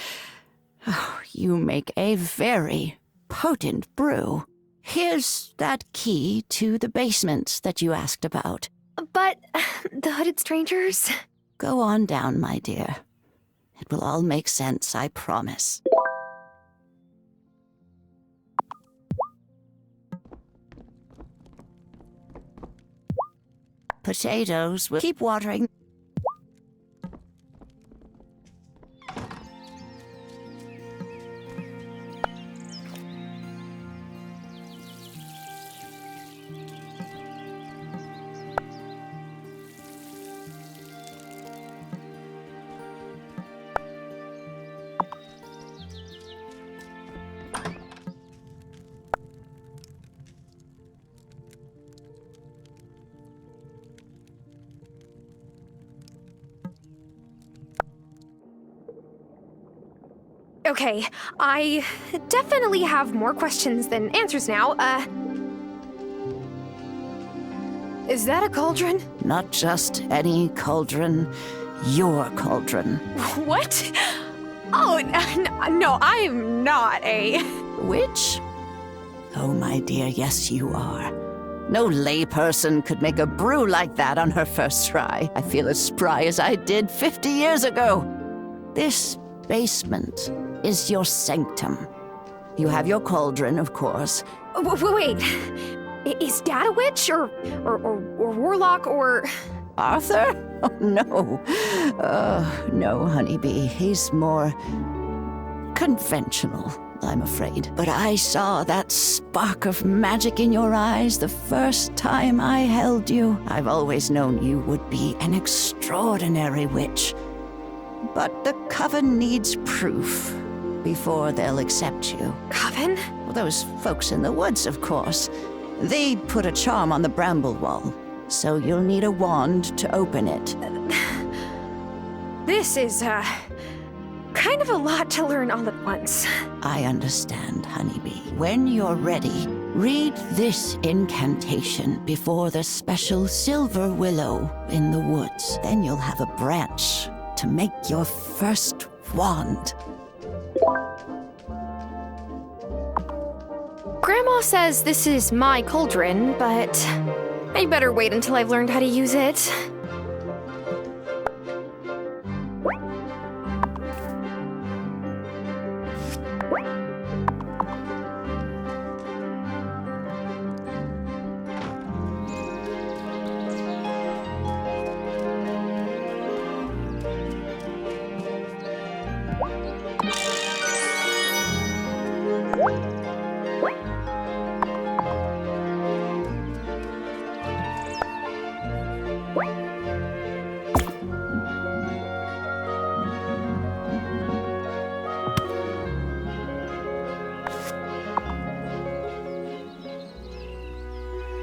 Oh, you make a very potent brew. Here's that key to the basement that you asked about. But the hooded strangers? Go on down, my dear. It will all make sense, I promise. Potatoes will keep watering. Okay, I definitely have more questions than answers now. Is that a cauldron? Not just any cauldron, your cauldron. What? Oh, no, I'm not a... Witch? Oh, my dear, yes, you are. No layperson could make a brew like that on her first try. I feel as spry as I did 50 years ago. This basement is your sanctum. You have your cauldron, of course. Wait, is Dad a witch, or warlock, or... Arthur? Oh, no. No, honeybee. He's more conventional, I'm afraid. But I saw that spark of magic in your eyes the first time I held you. I've always known you would be an extraordinary witch. But the Coven needs proof before they'll accept you. Coven? Well, those folks in the woods, of course. They put a charm on the bramble wall, so you'll need a wand to open it. This is, kind of a lot to learn all at once. I understand, honeybee. When you're ready, read this incantation before the special silver willow in the woods. Then you'll have a branch to make your first wand. Grandma says this is my cauldron, but I better wait until I've learned how to use it.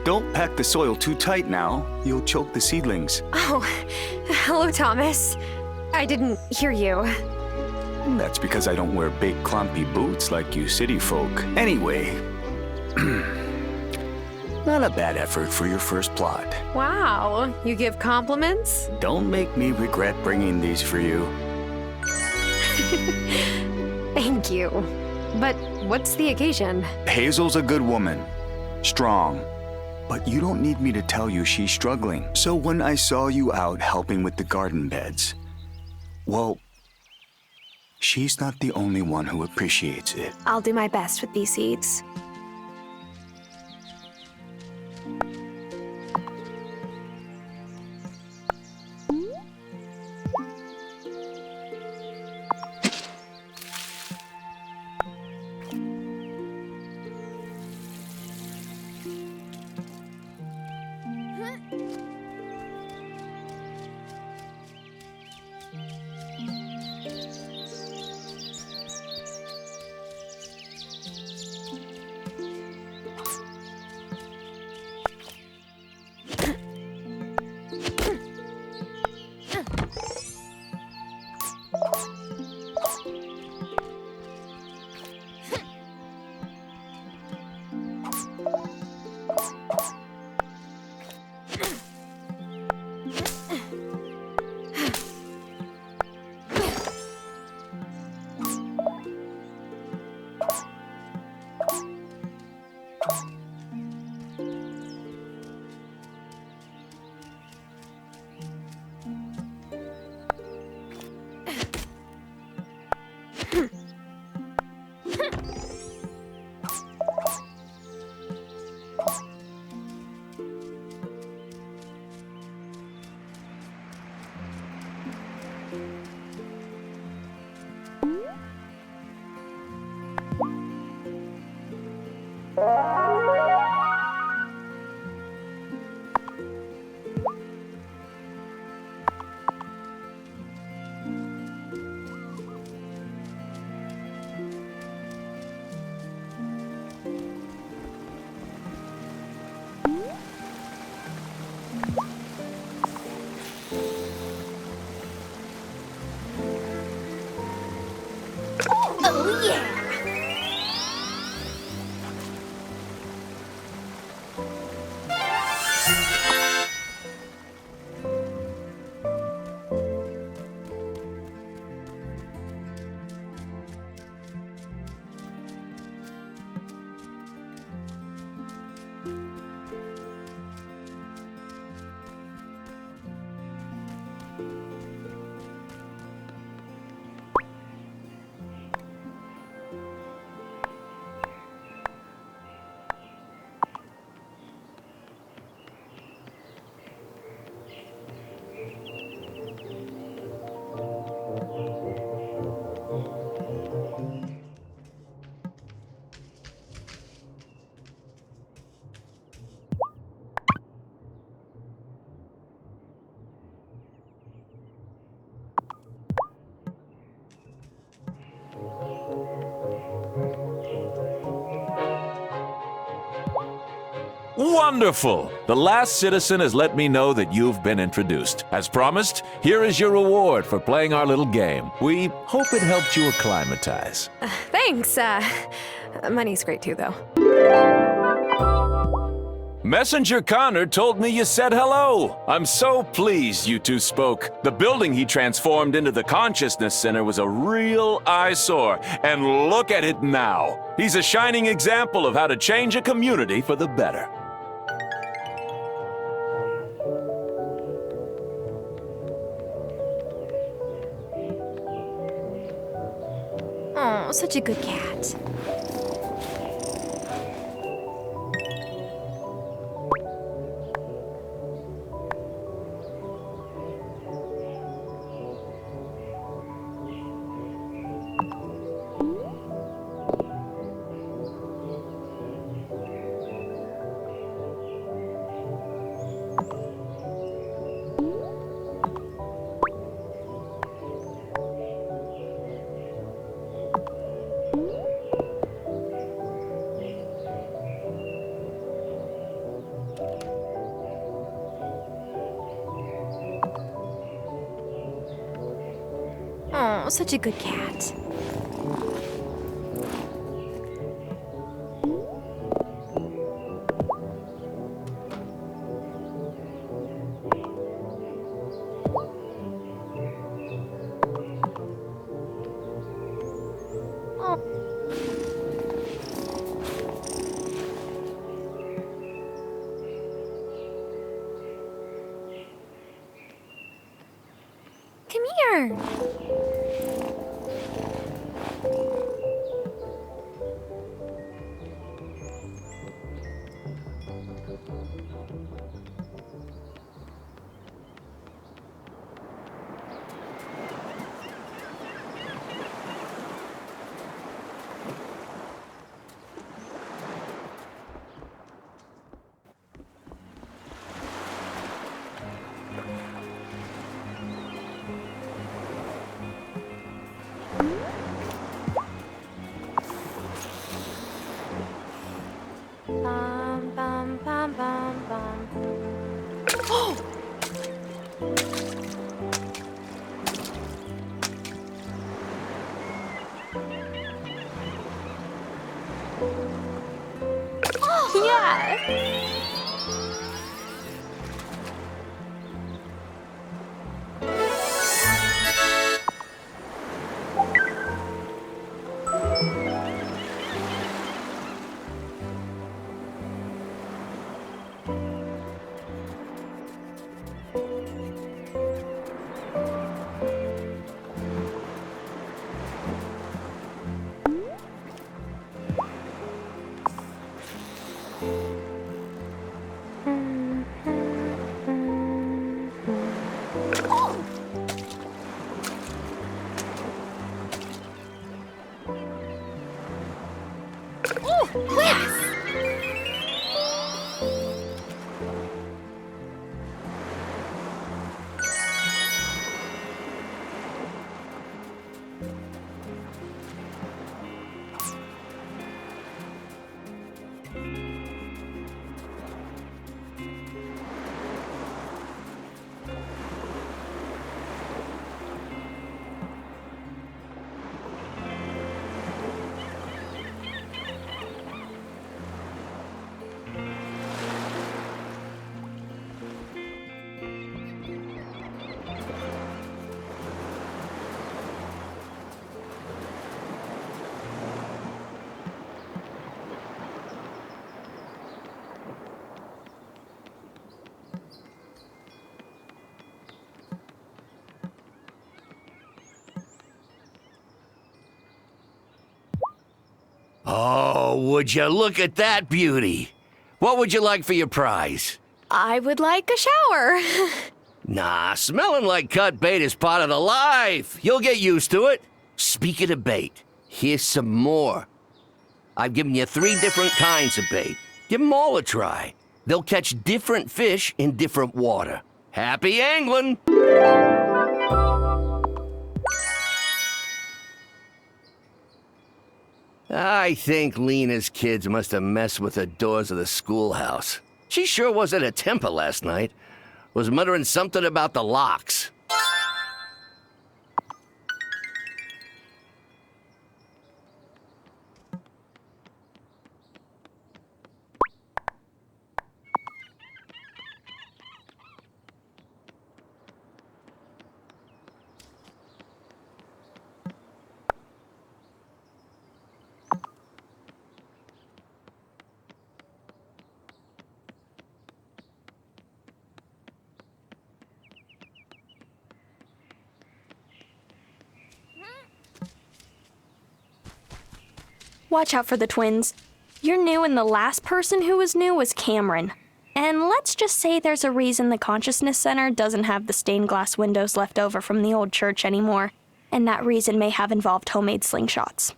Don't pack the soil too tight now. You'll choke the seedlings. Oh, hello, Thomas. I didn't hear you. That's because I don't wear big clumpy boots like you city folk. Anyway, not a bad effort for your first plot. Wow, you give compliments? Don't make me regret bringing these for you. Thank you. But what's the occasion? Hazel's a good woman. Strong. But you don't need me to tell you she's struggling. So when I saw you out helping with the garden beds, well, she's not the only one who appreciates it. I'll do my best with these seeds. Oh, yeah! Wonderful! The last citizen has let me know that you've been introduced. As promised, here is your reward for playing our little game. We hope it helped you acclimatize. Thanks. Money's great too, though. Messenger Connor told me you said hello. I'm so pleased you two spoke. The building he transformed into the Consciousness Center was a real eyesore. And look at it now. He's a shining example of how to change a community for the better. Oh, such a good cat. Oh, such a good cat. Come here. Bum, bum, bum, bum, bum. Oh! Oh, yeah! Oh, yes! Oh, would you look at that beauty? What would you like for your prize? I would like a shower. Nah, smelling like cut bait is part of the life. You'll get used to it. Speaking of bait, here's some more. I've given you 3 different kinds of bait. Give them all a try. They'll catch different fish in different water. Happy angling! I think Lena's kids must have messed with the doors of the schoolhouse. She sure was at a temper last night. Was muttering something about the locks. Watch out for the twins. You're new and the last person who was new was Cameron. And let's just say there's a reason the Consciousness Center doesn't have the stained glass windows left over from the old church anymore. And that reason may have involved homemade slingshots.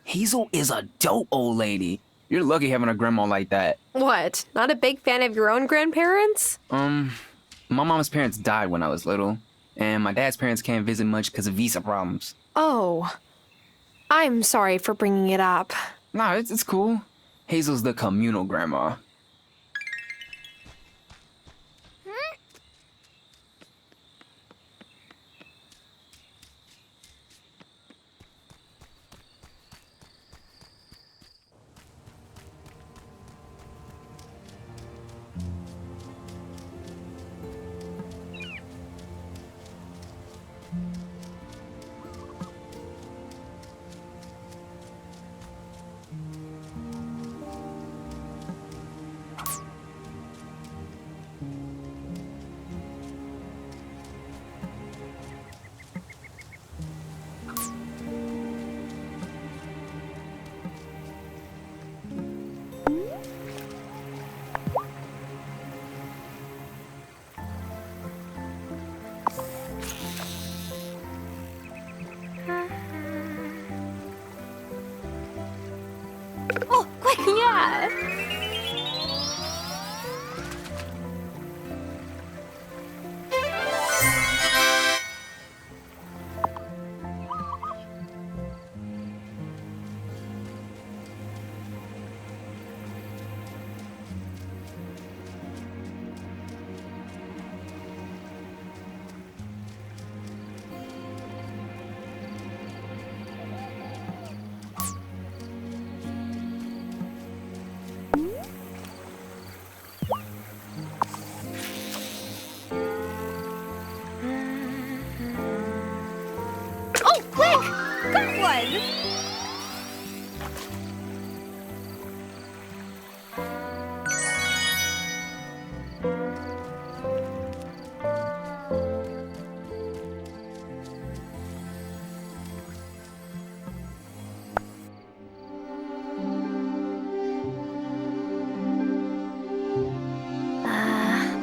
Hazel is a dope old lady. You're lucky having a grandma like that. What? Not a big fan of your own grandparents? My mom's parents died when I was little, and my dad's parents can't visit much because of visa problems. Oh. I'm sorry for bringing it up. Nah, it's cool. Hazel's the communal grandma. Oh, quick, yeah!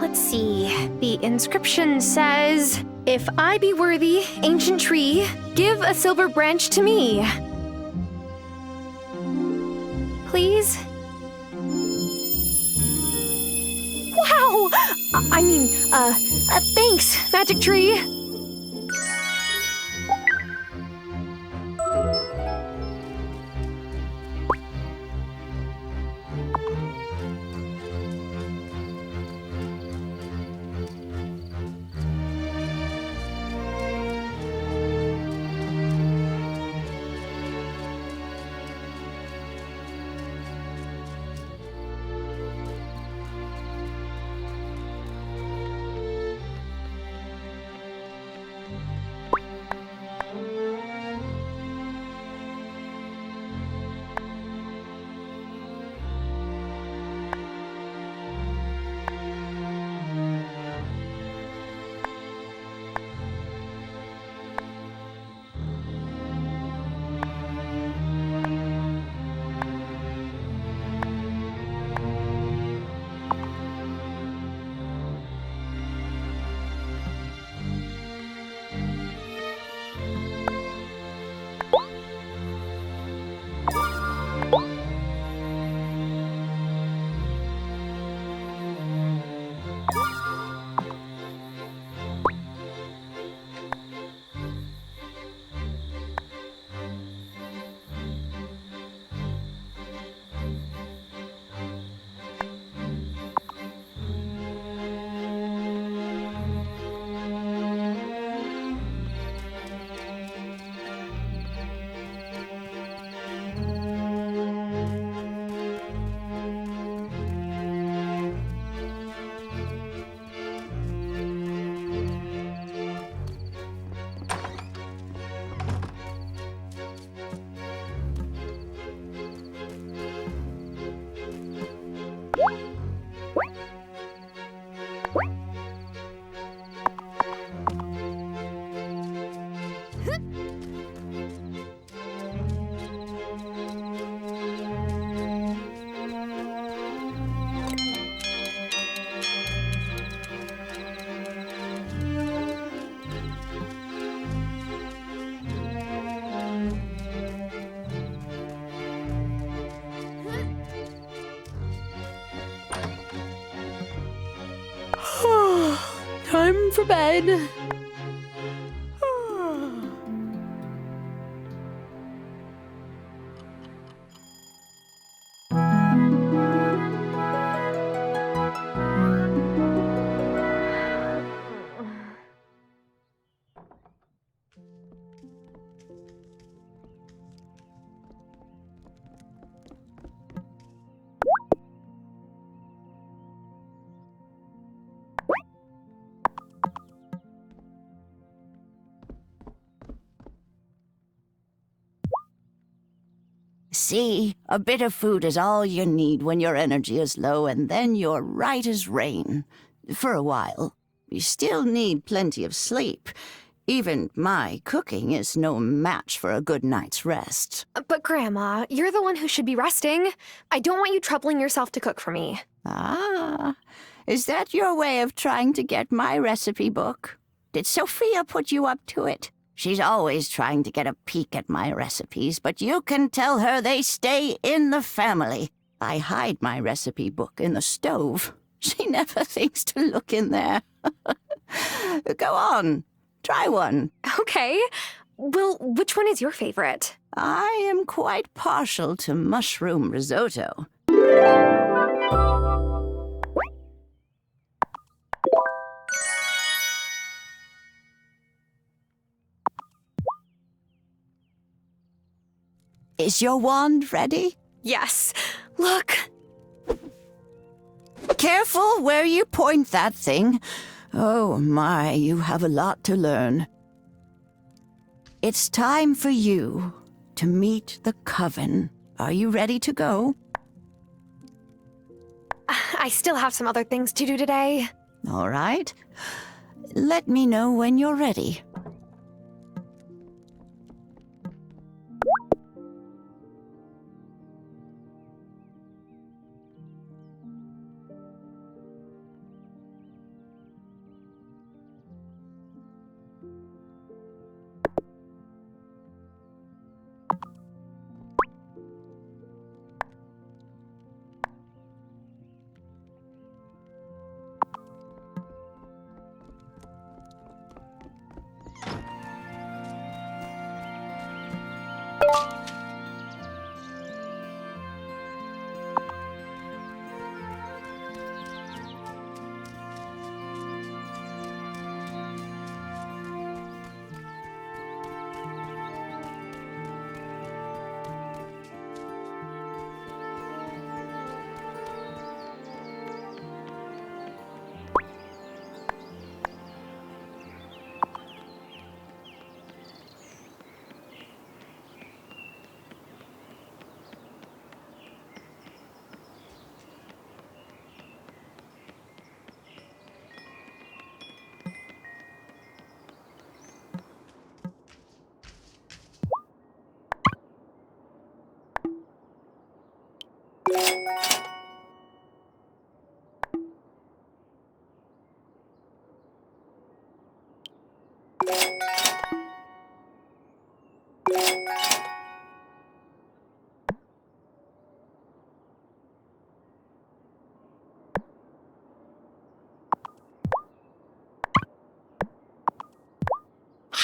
Let's see. The inscription says, "If I be worthy, ancient tree, give a silver branch to me." please? Wow! Thanks, Magic Tree. Time for bed. See, a bit of food is all you need when your energy is low, and then you're right as rain. For a while. You still need plenty of sleep. Even my cooking is no match for a good night's rest. But Grandma, you're the one who should be resting. I don't want you troubling yourself to cook for me. Ah, is that your way of trying to get my recipe book? Did Sophia put you up to it? She's always trying to get a peek at my recipes, but you can tell her they stay in the family. I hide my recipe book in the stove. She never thinks to look in there. Go on, try one. Okay. Well, which one is your favorite? I am quite partial to mushroom risotto. Is your wand ready? Yes. Look. Careful where you point that thing. Oh my, you have a lot to learn. It's time for you to meet the Coven. Are you ready to go? I still have some other things to do today. All right. Let me know when you're ready.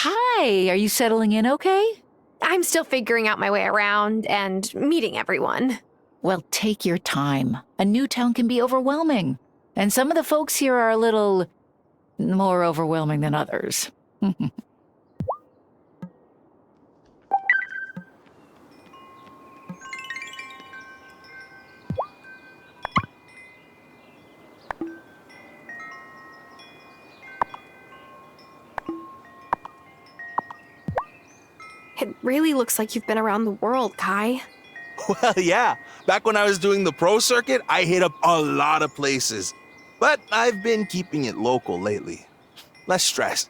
Hi, are you settling in okay? I'm still figuring out my way around and meeting everyone. Well, take your time. A new town can be overwhelming. And some of the folks here are a little more overwhelming than others. It really looks like you've been around the world, Kai. Well, yeah. Back when I was doing the pro circuit, I hit up a lot of places. But I've been keeping it local lately. Less stress.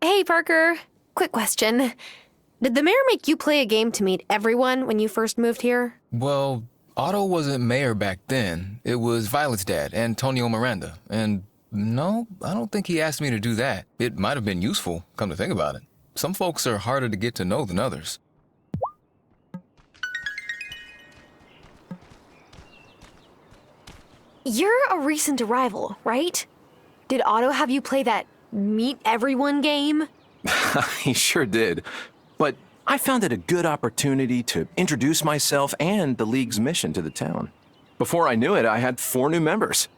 Hey, Parker. Quick question. Did the mayor make you play a game to meet everyone when you first moved here? Well, Otto wasn't mayor back then. It was Violet's dad, Antonio Miranda. And no, I don't think he asked me to do that. It might have been useful, come to think about it. Some folks are harder to get to know than others. You're a recent arrival, right? Did Otto have you play that meet everyone game? He sure did. But I found it a good opportunity to introduce myself and the League's mission to the town. Before I knew it, I had 4 new members.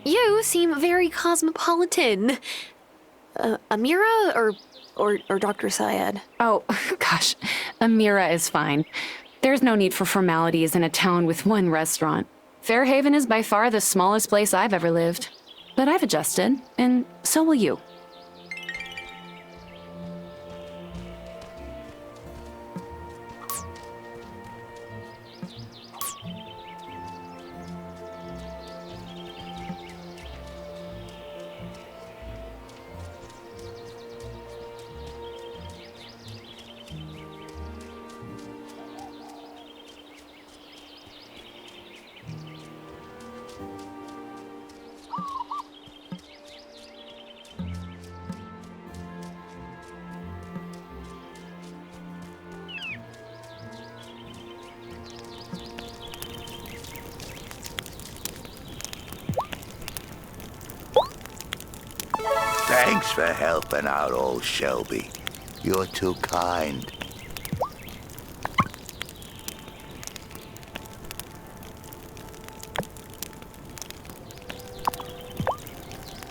You seem very cosmopolitan. Amira or Dr. Syed? Oh, gosh. Amira is fine. There's no need for formalities in a town with 1 restaurant. Fairhaven is by far the smallest place I've ever lived. But I've adjusted, and so will you. Thanks for helping out old Shelby. You're too kind.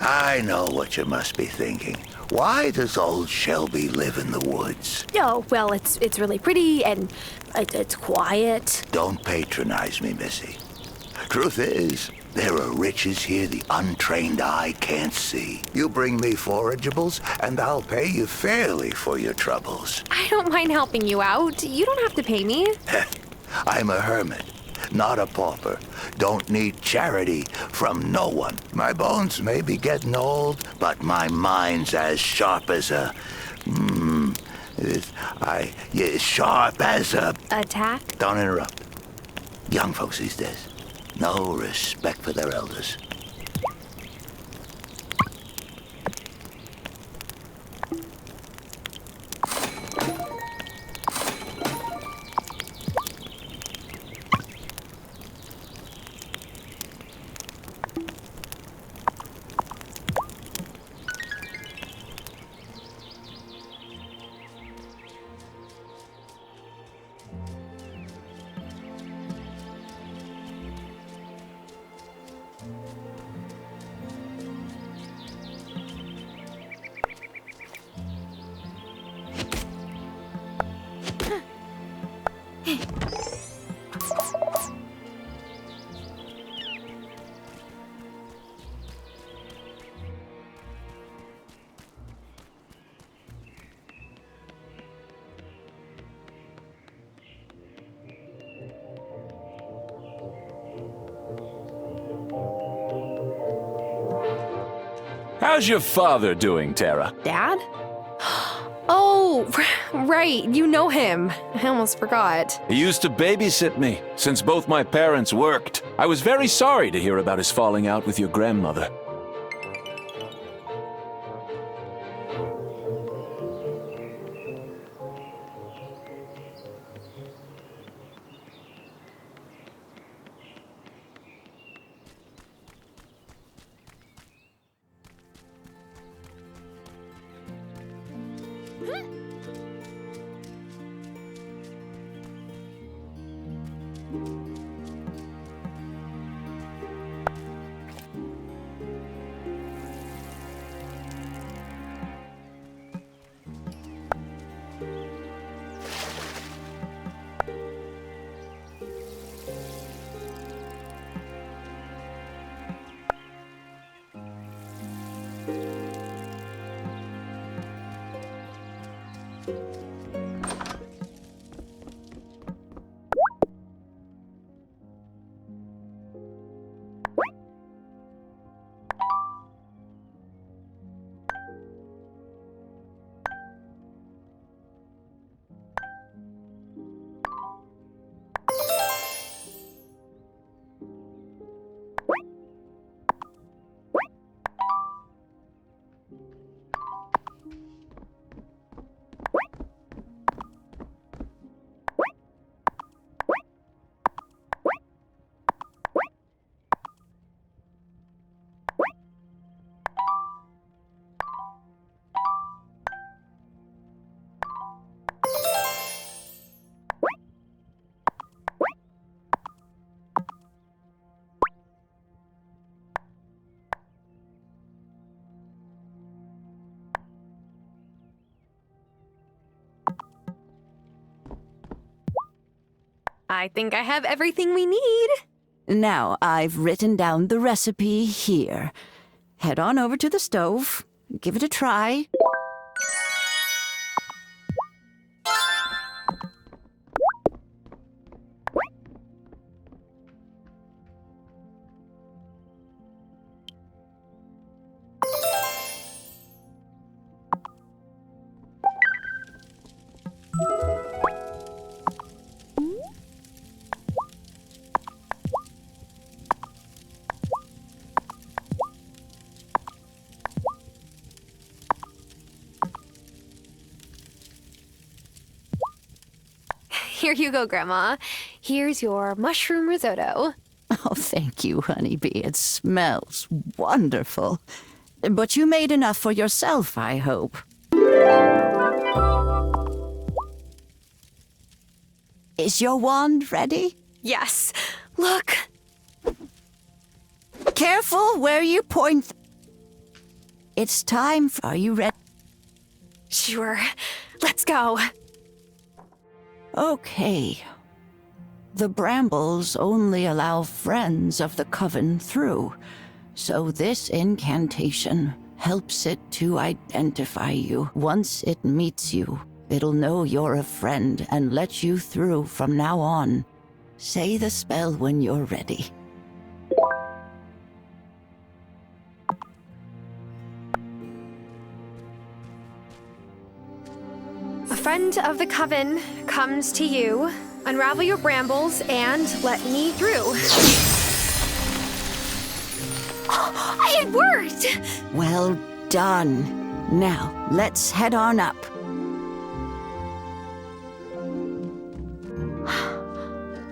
I know what you must be thinking. Why does old Shelby live in the woods? Oh, well, it's really pretty and it's quiet. Don't patronize me, Missy. Truth is, there are riches here the untrained eye can't see. You bring me forageables, and I'll pay you fairly for your troubles. I don't mind helping you out. You don't have to pay me. I'm a hermit, not a pauper. Don't need charity from no one. My bones may be getting old, but my mind's as sharp as a... sharp as a... A tack? Don't interrupt. Young folks these days. No respect for their elders. How's your father doing, Terra? Dad? Oh, right. You know him. I almost forgot. He used to babysit me since both my parents worked. I was very sorry to hear about his falling out with your grandmother. I think I have everything we need. Now, I've written down the recipe here. Head on over to the stove. Give it a try. Here you go, Grandma. Here's your mushroom risotto. Oh, thank you, honeybee. It smells wonderful. But you made enough for yourself, I hope. Is your wand ready? Yes. Look. Careful where you point. It's time for... Are you ready? Sure. Let's go. Okay. The brambles only allow friends of the coven through, so this incantation helps it to identify you. Once it meets you, it'll know you're a friend and let you through from now on. Say the spell when you're ready. A friend of the coven comes to you. Unravel your brambles and let me through. It worked! Well done. Now, let's head on up.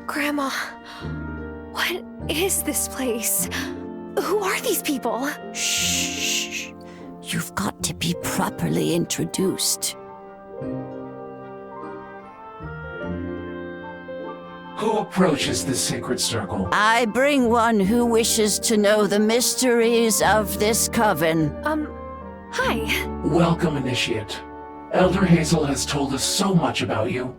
Grandma, what is this place? Who are these people? Shh. You've got to be properly introduced. Who approaches this sacred circle? I bring one who wishes to know the mysteries of this coven. Hi. Welcome, Initiate. Elder Hazel has told us so much about you.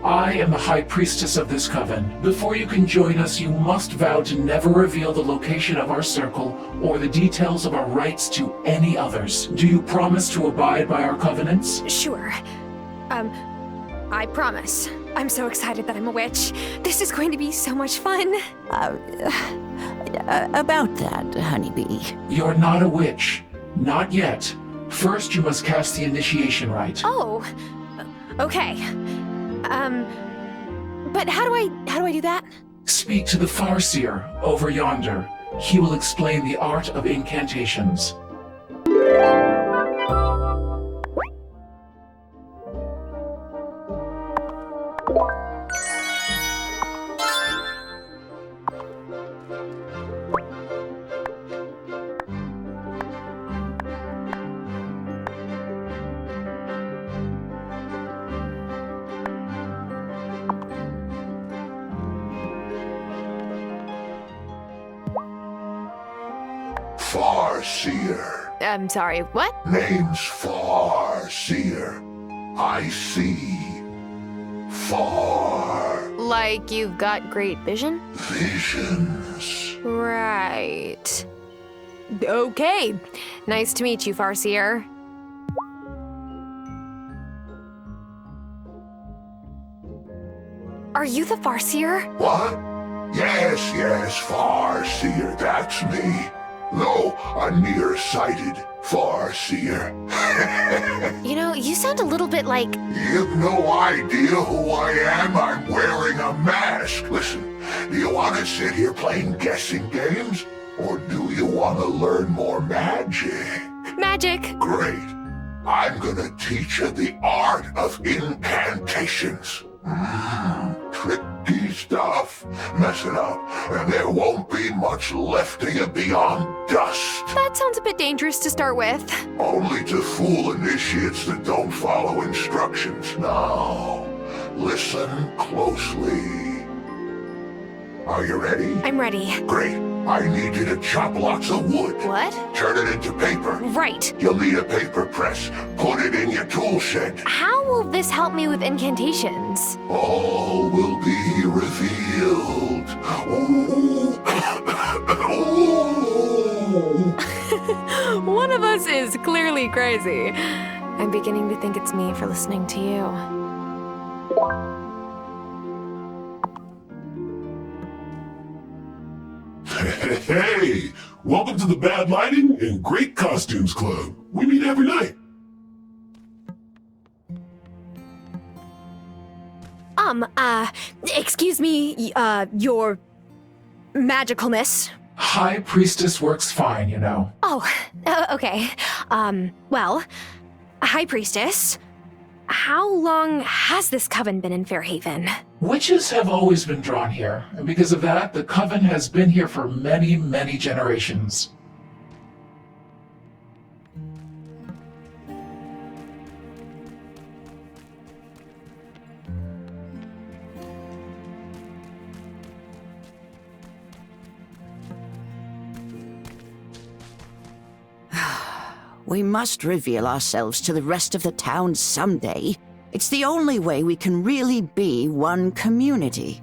I am the High Priestess of this coven. Before you can join us, you must vow to never reveal the location of our circle or the details of our rites to any others. Do you promise to abide by our covenants? Sure. I promise. I'm so excited that I'm a witch. This is going to be so much fun. About that, honeybee. You're not a witch. Not yet. First, you must cast the initiation rite. Oh. Okay. But how do I do that? Speak to the Farseer over yonder. He will explain the art of incantations. Farseer. I'm sorry, what? Name's Farseer. I see. Far. Like you've got great vision? Visions. Right. Okay. Nice to meet you, Farseer. Are you the Farseer? What? Yes, Farseer, that's me. Though a nearsighted Farseer. You know, you sound a little bit like... You've no idea who I am. I'm wearing a mask. Listen, do you want to sit here playing guessing games? Or do you want to learn more magic? Magic. Great. I'm gonna teach you the art of incantations. Tricky stuff. Mess it up, and there won't be much left of you beyond dust. That sounds a bit dangerous to start with. Only to fool initiates that don't follow instructions. Now, listen closely. Are you ready? I'm ready. Great. I need you to chop lots of wood. What? Turn it into paper. Right. You'll need a paper press. Put it in your tool shed. How will this help me with incantations? All will be revealed. One of us is clearly crazy. I'm beginning to think it's me for listening to you. Hey, welcome to the Bad Lighting and Great Costumes Club. We meet every night. Excuse me, your magicalness. High Priestess works fine, you know. Oh, okay. Well, High Priestess, how long has this coven been in Fairhaven? Witches have always been drawn here, and because of that, the coven has been here for many, many generations. We must reveal ourselves to the rest of the town someday. It's the only way we can really be one community.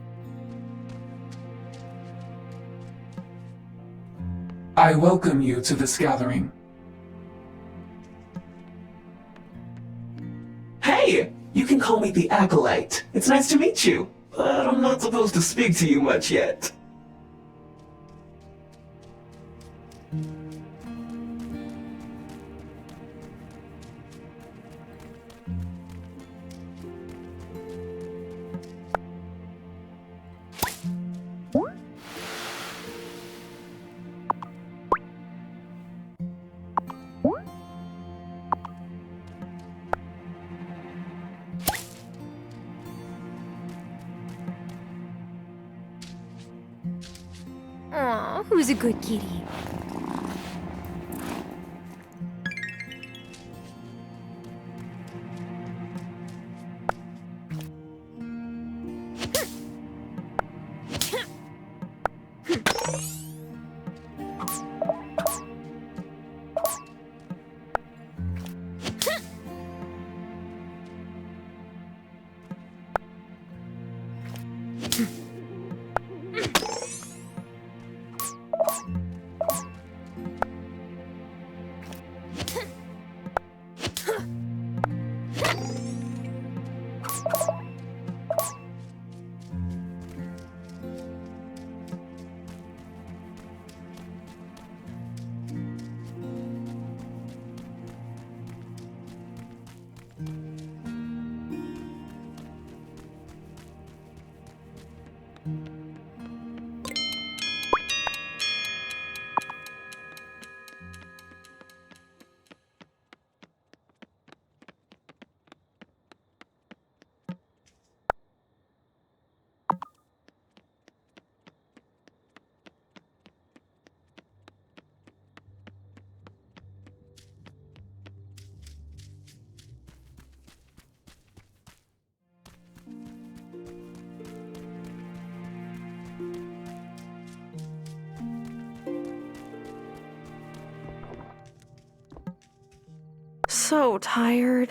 I welcome you to this gathering. Hey! You can call me the Acolyte. It's nice to meet you, but I'm not supposed to speak to you much yet. Aw, who's a good kitty? So tired.